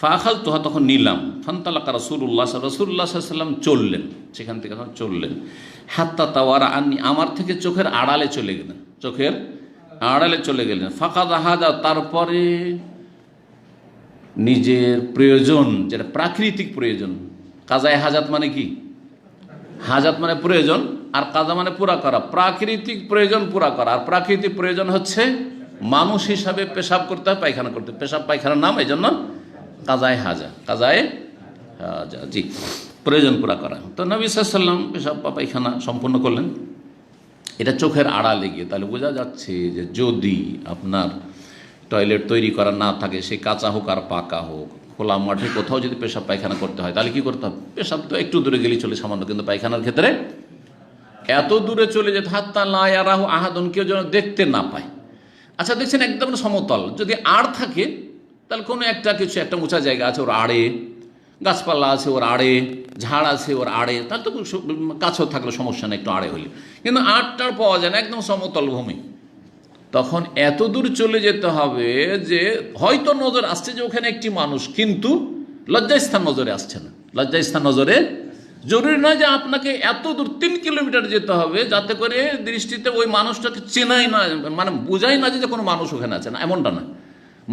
ফাখাল তোহা, তখন নিলাম। ফান্তালাকা রাসূলুল্লাহ সাল্লাল্লাহু আলাইহি ওয়াসাল্লাম, চললেন, সেখান থেকে চললেন। হাত্তা তাওয়ারা আন্নি, আমার থেকে চোখের আড়ালে চলে গেলেন, চোখের আড়ালে চলে গেলেন। ফাকাদা হাজা, তারপরে নিজের প্রয়োজন, যেটা প্রাকৃতিক প্রয়োজন। কাজায় হাজাত মানে কি? হাজাত মানে প্রয়োজন, আর কাজা মানে পুরা করা। প্রাকৃতিক প্রয়োজন পুরা করা, আর প্রাকৃতিক প্রয়োজন হচ্ছে মানুষ হিসাবে পেশাব করতে হয়, পায়খানা করতে, পেশাব পায়খানার নাম, এই জন্য কাজায় হাজা, কাজায় হাজা, জি, প্রয়োজন পুরা করা। তো নবী সাল্লাল্লাহু আলাইহি ওয়াসাল্লাম পেশাব বা পায়খানা সম্পূর্ণ করলেন। এটা চোখের আড়ালে গিয়ে, তাহলে বোঝা যাচ্ছে যে যদি আপনার টয়লেট তৈরি করা না থাকে, সে কাঁচা হোক আর পাকা হোক, খোলা মাঠে কোথাও যদি পেশাব পায়খানা করতে হয়, তাহলে কি করতে হবে? পেশাব তো একটু দূরে গেলেই চলে, সামান্য, কিন্তু পায়খানার ক্ষেত্রে এত দূরে চলে যেতে, হাত্তা লা ইয়ারাহু আহাদুন, কেউ যেন দেখতে না পায়। আচ্ছা, দেখছেন একদম সমতল, যদি আড় থাকে তাহলে কোনো একটা কিছু, একটা উঁচা জায়গা আছে ওর আড়ে, গাছপালা আছে ওর আড়ে, ঝাড় আছে ওর আড়ে, তাহলে তো কাছেও থাকলে সমস্যা নেই, একটু আড়ে হইলে। কিন্তু আড়টার পাওয়া যায় না, একদম সমতল ভূমি, তখন এত দূর চলে যেতে হবে যে হয়তো নজর আসছে যে ওখানে একটি মানুষ, কিন্তু লজ্জাস্থান নজরে আসছে না। লজ্জাস্থান নজরে, জরুরি নয় যে আপনাকে এত দূর 3 কিলোমিটার যেতে হবে যাতে করে দৃষ্টিতে ওই মানুষটাকে চেনাই না, মানে বোঝাই না যে কোনো মানুষ ওখানে আছে, না এমনটা না।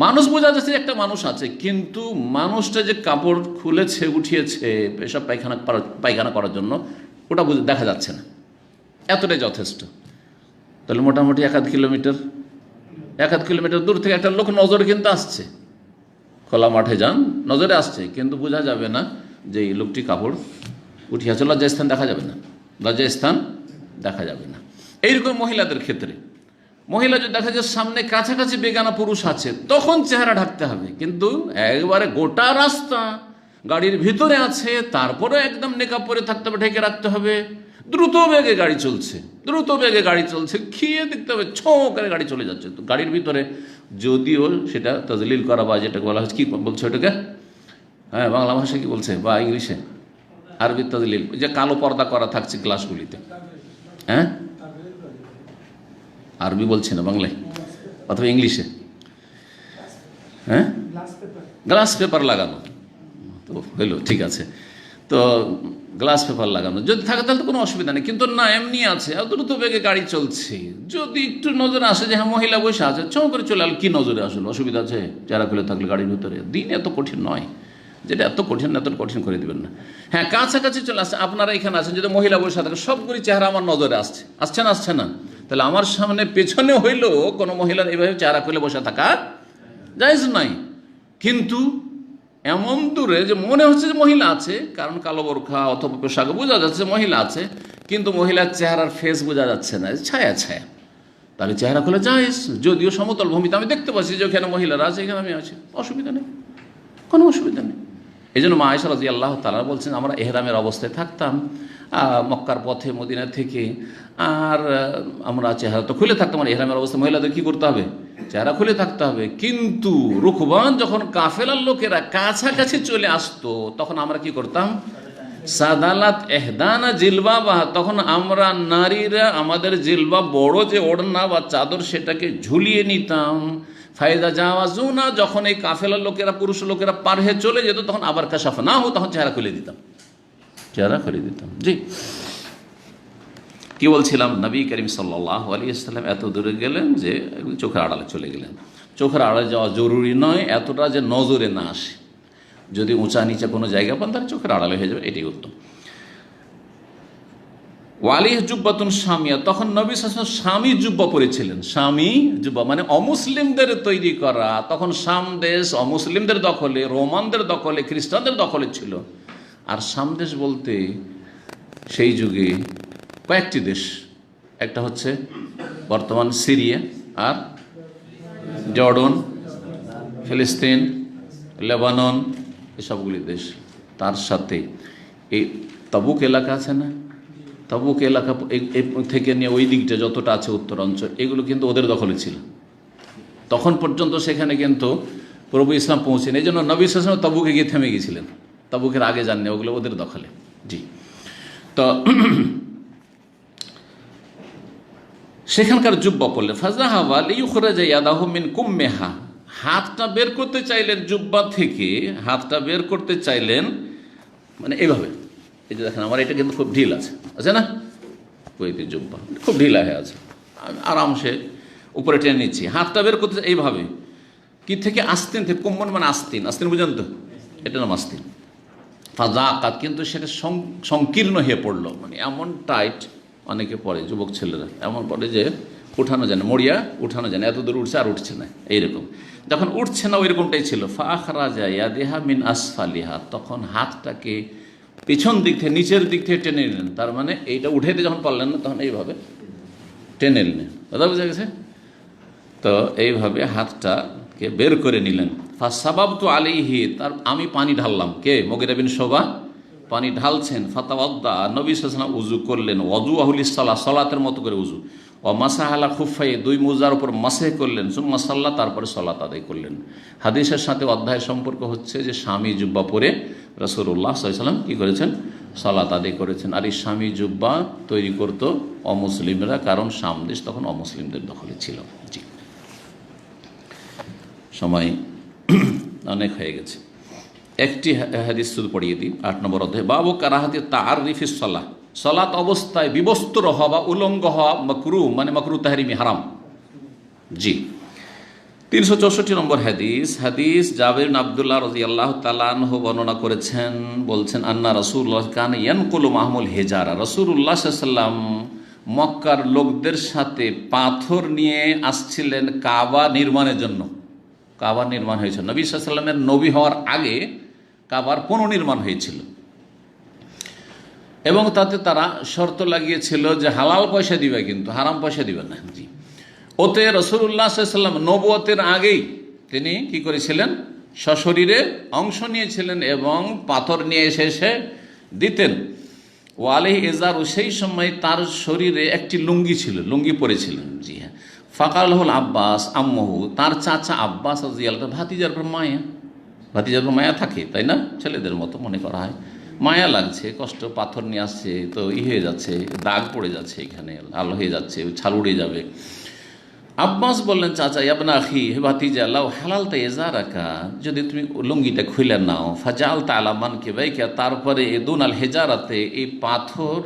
মানুষ বোঝা যাচ্ছে যে একটা মানুষ আছে, কিন্তু মানুষটা যে কাপড় খুলেছে, উঠিয়েছে পেশাব পায়খানা করার জন্য, ওটা দেখা যাচ্ছে না, এতটাই যথেষ্ট। তাহলে মোটামুটি 1-1.5 কিলোমিটার, 1-1.5 কিলোমিটার দূর থেকে একটা লোক নজরে কিন্তু আসছে, খোলা মাঠে যান, নজরে আসছে, কিন্তু বোঝা যাবে না যে এই লোকটি কাপড় উঠিয়েছে, লজ্জাস্থান দেখা যাবে না, লজ্জাস্থান দেখা যাবে না। এইরকম মহিলাদের ক্ষেত্রে, মহিলা যদি দেখা যায় সামনে কাছাকাছি বেগানা পুরুষ আছে, তখন চেহারা ঢাকতে হবে, কিন্তু একবারে গোটা রাস্তা গাড়ির ভিতরে আছে, তারপরে একদম নেকাব পরে থাকতে হবে, ঢেকে রাখতে হবে। দ্রুত বেগে গাড়ি চলছে, দ্রুত বেগে গাড়ি চলছে, খেয়ে দেখতে হবে ছো করে গাড়ি চলে যাচ্ছে, তো গাড়ির ভিতরে যদিও সেটা তাজলিল করা, বা যেটা বলা হচ্ছে, কি বলছে ওটাকে, হ্যাঁ বাংলা ভাষায় কি বলছে, বা ইংলিশে আরবি তাজলিল, যে কালো পর্দা করা থাকছে গ্লাসগুলিতে, হ্যাঁ আরবি বলছে না বাংলায় অথবা ইংলিশে, হ্যাঁ গ্লাস পেপার লাগানো, তো হইলো, ঠিক আছে। তো গ্লাস পেপার লাগানো যদি থাকে তাহলে তো কোনো অসুবিধা নেই, কিন্তু না, এমনি আছে, আর দ্রুত বেগে গাড়ি চলছে, যদি একটু নজরে আসে যে হ্যাঁ মহিলা বসে আছে, চৌ করে চলে আলো, কি নজরে আসলো, অসুবিধা আছে? চেহারা খুলে থাকলে গাড়ির ভিতরে, দিন এত কঠিন নয়, যেটা এত কঠিন করে দিবেন না। হ্যাঁ, কাছাকাছি চলে আসছে, আপনারা এখানে আছেন, যদি মহিলা বসে থাকে, সবগুলি চেহারা আমার নজরে আসছে না, তাহলে আমার সামনে পেছনে হইলো কোনো মহিলার এইভাবে চেহারা খুলে বসে থাকা জায়েজ নাই। কিন্তু এমন দূরে যে মনে হচ্ছে যে মহিলা আছে, কারণ কালো বোরখা অথবা পোশাকে বোঝা যাচ্ছে মহিলা আছে, কিন্তু মহিলার চেহারার ফেস বোঝা যাচ্ছে না, ছায়া, তাহলে চেহারা খুলে জায়েজ। যদিও সমতল ভূমিতে আমি দেখতে পাচ্ছি যে ওখানে মহিলারা আছে, এখানে আমি আছি, অসুবিধা নেই, কোনো অসুবিধা নেই। এই জন্য মা আয়েশা রাদিয়াল্লাহু তাআলা বলছেন, আমরা এহরামের অবস্থায় থাকতাম মক্কার পথে মদিনা থেকে, আর আমরা চেহারা তো খুলে থাকতাম, আর এহরামের অবস্থায় মহিলাদের কি করতে হবে? চেহারা খুলে থাকতে হবে। কিন্তু রুকবান যখন কাফেলার লোকেরা কাছাকাছি চলে আসতো, তখন আমরা কি করতাম? সাদালাত এহদানা জিলবাবা, তখন আমরা নারীরা আমাদের জিলবা, বড় যে ওড়না বা চাদর, সেটাকে ঝুলিয়ে নিতাম। ফায়দা জাওয়াজুনা, যখন এই কাফেলার লোকেরা, পুরুষ লোকেরা পার হয়ে চলে যেত, তখন আবার কাশাফা না হো, তখন চেহারা খুলে দিতাম, জি। কি বলছিলাম? নবী করিম সাল্লাল্লাহু আলাইহি ওয়াসাল্লাম এত দূরে গেলেন যে চোখের আড়ালে চলে গেলেন। চোখের আড়ালে যাওয়া জরুরি নয় এতটা যে নজরে না আসে, যদি উঁচা নিচে কোনো জায়গা পান তাহলে চোখের আড়ালে হয়ে যাবে, এটাই উত্তম। ওয়ালিহ জুব্বাতুন শামিয়া, তখন নবী সাল্লাল্লাহু আলাইহি ওয়াসাল্লাম শামী জুব্বা পরেছিলেন। শামী জুব্বা মানে অমুসলিমদের তৈরি করা, তখন শাম দেশ অমুসলিমদের দখলে, রোমানদের দখলে, খ্রিস্টানদের দখলে ছিল। আর শাম দেশ বলতে সেই যুগে কয়েকটি দেশ, একটা হচ্ছে বর্তমান সিরিয়া, আর জর্ডন, ফিলিস্তিন, লেবানন, এসবগুলি দেশ। তার সাথে এই তাবুক এলাকা আছে না, তাবুক এলাকা থেকে নিয়ে ওই দিকটা যতটা আছে উত্তরাঞ্চল, এগুলো কিন্তু ওদের দখলে ছিল তখন পর্যন্ত। সেখানে কিন্তু প্রভু ইসলাম পৌঁছেন, এই জন্য নবী সাল্লাল্লাহু আলাইহি ওয়াসাল্লাম তাবুকে গিয়ে থেমে গিয়েছিলেন, তাবুকের আগে যাননি, ওগুলো ওদের দখলে, জি। তো সেখানকার জুব্বা পড়লেন, ফাজাহাবা লিইখরাজা ইয়াদাহু মিন কুম্মিহা, হাতটা বের করতে চাইলেন জুব্বা থেকে, হাতটা বের করতে চাইলেন, মানে এইভাবে, এই যে দেখেন আমার এটা কিন্তু খুব ঢিল আছে না, কুয়েতি জুব্বা খুব ঢিলা হয়ে আছে, আরামসে উপরে টেনে নিচ্ছি, হাতটা বের করতে এইভাবে, কি থেকে? আস্তিন থেকে। কুম্বন মানে আস্তিন, আস্তিন বুঝেন তো, এটা নাম আস্তিন। ফাজাকাত, কিন্তু সেটা সংকীর্ণ হয়ে পড়লো, মানে এমন টাইট, অনেকে পড়ে যুবক ছেলেরা এমন পড়ে যে উঠানো যায় না, মরিয়া উঠানো যায় না, এত দূর উঠছে আর উঠছে না, এইরকম। যখন উঠছে না ওইরকমটাই ছিল। ফাখরাজা ইয়াদিহা মিন আসফালিহা, তখন হাতটাকে পিছন দিক থেকে, নিচের দিক থেকে টেনে নিলেন। তার মানে এইটা উঠাইতে যখন পারলেন না, তখন এইভাবে টেনে নিলেন। কথা বুঝা গেছে? তো এইভাবে হাতটাকে বের করে নিলেন। ফাসাবাবতু আলাইহি, তার আমি পানি ঢাললাম। কে? মুগীরা বিন শুবা পানি ঢালছেন। ফাতাওয়াদ্দা, নবী সাল্লাল্লাহু আলাইহি ওয়াসাল্লাম উযু করলেন, ওযু আহলিস সালাহ, সালাতের মতো করে উযু। ও মাসাহালা খুফাই, দুই মোজার উপর মাসে করলেন। সুম্মা সাল্লাহ, তারপরে সালাত আদায় করলেন। হাদিসের সাথে অধ্যায়ের সম্পর্ক হচ্ছে যে স্বামী জুব্বা পরে রাসূলুল্লাহ সাল্লাল্লাহু আলাইহি ওয়াসাল্লাম কি করেছেন? সালাত আদায় করেছেন। আর এই স্বামী জুব্বা তৈরি করতো অমুসলিমরা, কারণ শাম দেশ তখন অমুসলিমদের দখলে ছিল। জি, সময় অনেক হয়ে গেছে, একটি হাদিস শুধু পড়িয়ে দিই। 8 নম্বর অধ্যায়, বাবু কারাহাতি তাআররিফিস সালাহ, সালাত অবস্থায় বিবস্ত্র হওয়া বা উলঙ্গ হওয়া মাকরুহ, মানে মাকরুহ তাহরিমি, হারাম। জি, 364 নম্বর হাদিস। হাদিস জাবের বিন আব্দুল্লাহ রাদিয়াল্লাহু তাআলা আনহু বর্ণনা করেছেন, বলছেন আন্না রাসূলুল্লাহ কানা ইয়ানকুলু মাহমুল হিজারা, রাসূলুল্লাহ সাল্লাল্লাহু আলাইহি ওয়াসাল্লাম মক্কার লোকদের সাথে পাথর নিয়ে আসছিলেন কাবা নির্মাণের জন্য। কাবার নির্মাণ হয়েছে, নবী সাল্লাল্লাহু আলাইহি ওয়াসাল্লামের নবী হওয়ার আগে কাবার পুনর্নির্মাণ হয়েছিল, এবং তাতে তারা শর্ত লাগিয়েছিল যে হালাল পয়সা দিবে, কিন্তু হারাম পয়সা দিবে না। জি, ওতে রাসূলুল্লাহ সাল্লাল্লাহু আলাইহি ওয়াসাল্লাম নবুয়তের আগেই তিনি কি করেছিলেন? সশরীরে অংশ নিয়েছিলেন এবং পাথর নিয়ে এসে দিতেন। ও আলাইহি ইজার, সেই সময় তার শরীরে একটি লুঙ্গি ছিল, লুঙ্গি পরেছিলেন। জি হ্যাঁ। ফাকালহুল আব্বাস আম্মহু, তার চাচা আব্বাস রাদিয়াল্লাহু, ভাতিজার উপর মায়া, ভাতিজার উপর মায়া থাকে, তাই না? ছেলেদের মতো মনে করা হয়, মায়া লাগছে, কষ্ট, পাথর নিয়ে আসছে তো হয়ে যাচ্ছে, দাগ পড়ে যাচ্ছে, এখানে লাল হয়ে যাচ্ছে, ছাল উড়ে যাবে। আব্বাস বললেন, চাচা ইবনা আখি, হে ভাতিজা, লাউ হালালতা ইজারাকা, যদি তুমি লুঙ্গিটা খুলে নাও, ফাজালতা আলা মানকিবাইকা, তারপরে দুনাল হেজারাতে, এই পাথর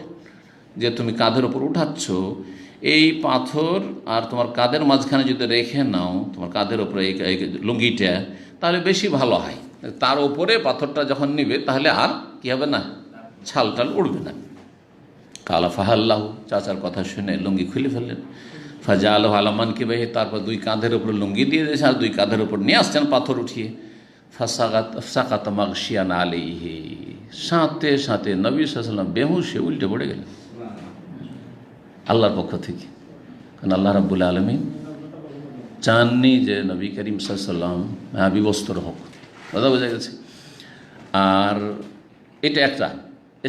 যে তুমি কাঁধের উপর উঠাচ্ছ, এই পাথর আর তোমার কাঁধের মাঝখানে যদি রেখে নাও, তোমার কাঁধের উপরে এই লুঙ্গিটা, তাহলে বেশি ভালো হয়। তার উপরে পাথরটা যখন নিবে তাহলে আর কি হবে না, ছাল টাল উড়বে না। কালা ফাহাল্লাহু, চাচার কথা শুনে লুঙ্গি খুলে ফেললেন। ফাজা আলহ আলামান কি বেহে, তারপর দুই কাঁধের উপর লুঙ্গি দিয়ে দিয়েছে, আর দুই কাঁধের উপর নিয়ে আসছেন পাথর উঠিয়ে। ফাসাকাত মাগশিয়ান আলাইহি, সাথে সাথে নবী সাল্লাল্লাহু আলাইহি ওয়াসাল্লাম বেহুশে উল্টে পড়ে গেলেন আল্লাহর পক্ষ থেকে। কারণ আল্লাহ রাব্বুল আলামিন চাননি যে নবী করিম সাল্লাল্লাহু আলাইহি ওয়াসাল্লাম বিবস্ত্র হোক। কথা বোঝা গেছে? আর এটা একটা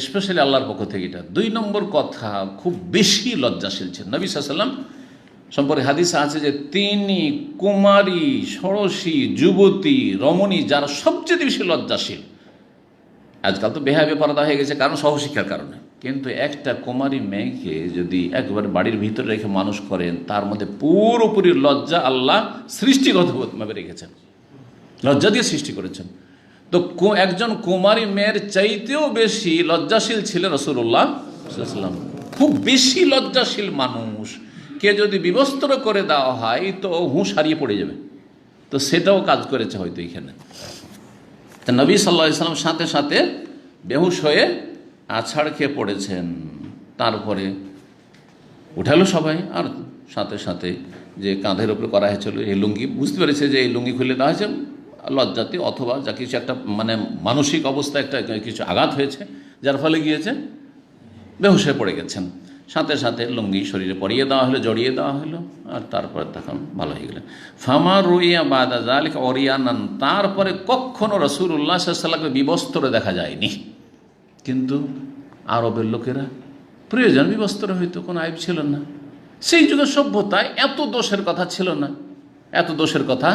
স্পেশালি আল্লাহর পক্ষ থেকে এটা। 2 নম্বর কথা, খুব বেশি লজ্জাশীল ছিলেন নবী সাল্লাল্লাহু আলাইহি ওয়াসাল্লাম সম্পর্কে হাদিস আছে যে তিনি কুমারী, ষোড়শী, যুবতী, রমণী যারা সবচেয়ে বেশি লজ্জাশীল। আজকাল তো বেহায়া বেপরদা হয়ে গেছে, কারণ সহশিক্ষার কারণে। কিন্তু একটা কুমারী মেয়েকে যদি একবারে বাড়ির ভিতরে রেখে মানুষ করেন, তার মধ্যে পুরোপুরি লজ্জা আল্লাহ সৃষ্টিগতভাবে রেখেছেন, লজ্জা দিয়ে সৃষ্টি করেছেন। তো একজন কুমারী মেয়ের চাইতেও বেশি লজ্জাশীল ছিলেন রাসূলুল্লাহ সাল্লাল্লাহু আলাইহি ওয়াসাল্লাম। খুব বেশি লজ্জাশীল মানুষ কে যদি বিবস্ত্র করে দেওয়া হয় তো হুঁশ হারিয়ে পড়ে যাবে। তো সেটাও কাজ করেছে হয়তো এখানে। তো নবী সাল্লাল্লাহু আলাইহি ওয়াসাল্লাম সাথে সাথে বেহুশ হয়ে আছাড় খেয়ে পড়েছেন। তারপরে উঠালো সবাই, আর সাথে সাথে যে কাঁধের উপরে করা হয়েছিল এই লুঙ্গি, বুঝতে পেরেছে যে এই লুঙ্গি খুলে দেওয়া হয়েছে লজ্জাতে, অথবা যা কিছু একটা মানে মানসিক অবস্থা একটা কিছু আঘাত হয়েছে, যার ফলে গিয়েছে বেহুশ হয়ে পড়ে গেছেন। সাথে সাথে লুঙ্গি শরীরে পরিয়ে দেওয়া হলো, জড়িয়ে দেওয়া হলো, আর তারপরে তখন ভালো হয়ে গেলেন। ফামা রুইয়া বাদা যালিকা ওরিয়ানান, তারপরে কখনো রাসূলুল্লাহ সাল্লাল্লাহু আলাইহি ওয়াসাল্লামকে বিবস্ত্র দেখা যায়নি। কিন্তু আরবের লোকেরা প্রয়োজন বিবস্ত্র হইতো, কোনো আইব ছিল না। সেই যুগের সভ্যতায় এত দোষের কথা ছিল না, এত দোষের কথা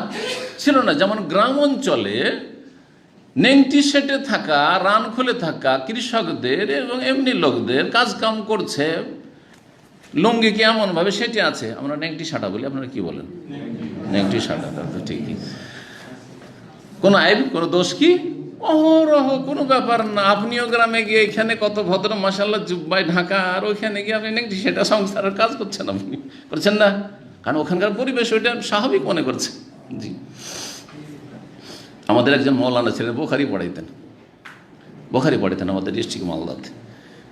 ছিল না। যেমন গ্রাম অঞ্চলে নেংটি সেটে থাকা, রান খুলে থাকা কৃষকদের এবং এমনি লোকদের কাজ কাম করছে, লুঙ্গি কি এমনভাবে সেটে আছে, আমরা নেংটি সাটা বলি, আপনারা কি বলেন? নেংটি সাটা, তো ঠিকই। কোনো আইব, কোনো দোষ কি? অহরহ কোনো ব্যাপার না। আপনিও গ্রামে গিয়ে এখানে কত ভদ্র মাশাআল্লাহ জুব্বায় ঢাকা, আর ওইখানে গিয়ে আপনি নেংটি সেটা সংসারের কাজ করছেন, আপনি করছেন না? কারণ ওখানকার পরিবেশ ওইটা স্বাভাবিক মনে করছে। জি, আমাদের একজন মৌলানা ছিলেন, বোখারি পড়াইতেন আমাদের ডিস্ট্রিক্ট মালদাতে।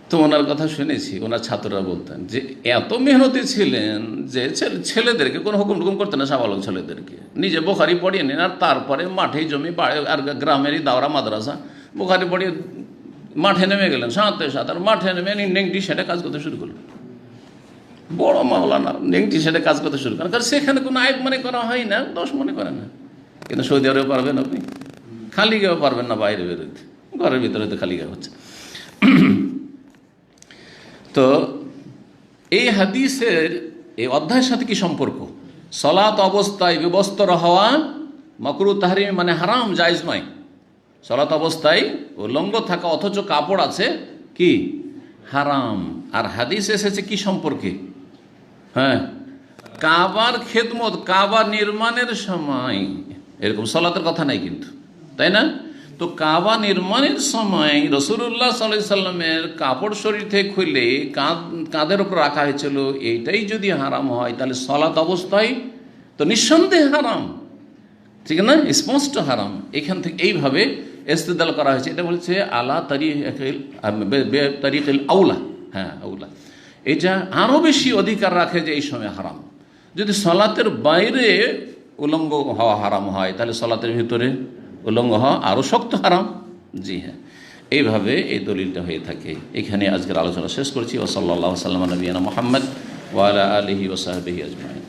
তো ওনার কথা শুনেছি, ওনার ছাত্ররা বলতেন যে এত মেহনতি ছিলেন যে ছেলেদেরকে কোনো হুকুম করতেন না, সাবালক ছেলেদেরকে নিজে বোখারি পড়িয়ে নেন, আর তারপরে মাঠে জমি আর গ্রামেরই দাওরা মাদ্রাসা, বোখারি পড়িয়ে মাঠে নেমে গেলেন সাথে সাথে, আর মাঠে নেমে নেংটি সেটা কাজ করতে শুরু করলেন। বড় মাওলানা নেংটি সেটা কাজ করতে শুরু করেন, কারণ সেখানে কোনো আইব মনে করা হয় না, দোষ মনে করে না। কিন্তু সৌদি আরবে পারবেন আপনি, খালি গায়ে পারবেন না বাইরে বেরোতে, ঘরের ভিতরে তো খালি গায়ে হচ্ছে। তো এই হাদিসের এই অধ্যায়ের সাথে কি সম্পর্ক? সলাত অবস্থায় বিবস্ত্র হওয়া মাকরুহ তাহরিম, মানে হারাম, জায়েজ নয়। সলাত অবস্থায় উলঙ্গ থাকা অথচ কাপড় আছে কি হারাম। আর হাদিস এসেছে কি সম্পর্কে? হ্যাঁ, কাবার খেদমত, কাবা নির্মাণের সময়, এরকম সলাতের কথা নাই কিন্তু, তাই না? তো কাবা নির্মাণের সময় রাসূলুল্লাহ সাল্লাল্লাহু আলাইহি সাল্লামের কাপড় শরীর থেকে খুলে কাঁধের উপর রাখা হয়েছিল, এইটাই যদি হারাম হয় তাহলে সলাত অবস্থায় তো নিঃসন্দেহে হারাম, ঠিক না? স্পষ্ট হারাম। এখান থেকে এইভাবে ইস্তেদলাল করা হয়েছে। এটা বলছে আলা তারিকিল আউলা, হ্যাঁ আউলা, এটা আরও বেশি অধিকার রাখে যে এই সময় হারাম। যদি সলাতের বাইরে উলঙ্গ হওয়া হারাম হয় তাহলে সলাতের ভিতরে উলঙ্গ হওয়া আরও শক্ত হারাম। জি হ্যাঁ, এইভাবে এই দলিলটা হয়ে থাকে। এখানে আজকের আলোচনা শেষ করছি। ওয়া সাল্লাল্লাহু আলা নবিয়িনা মুহাম্মদ ওয়া আলা আলিহি ওয়া সাহবিহি আজমাইন।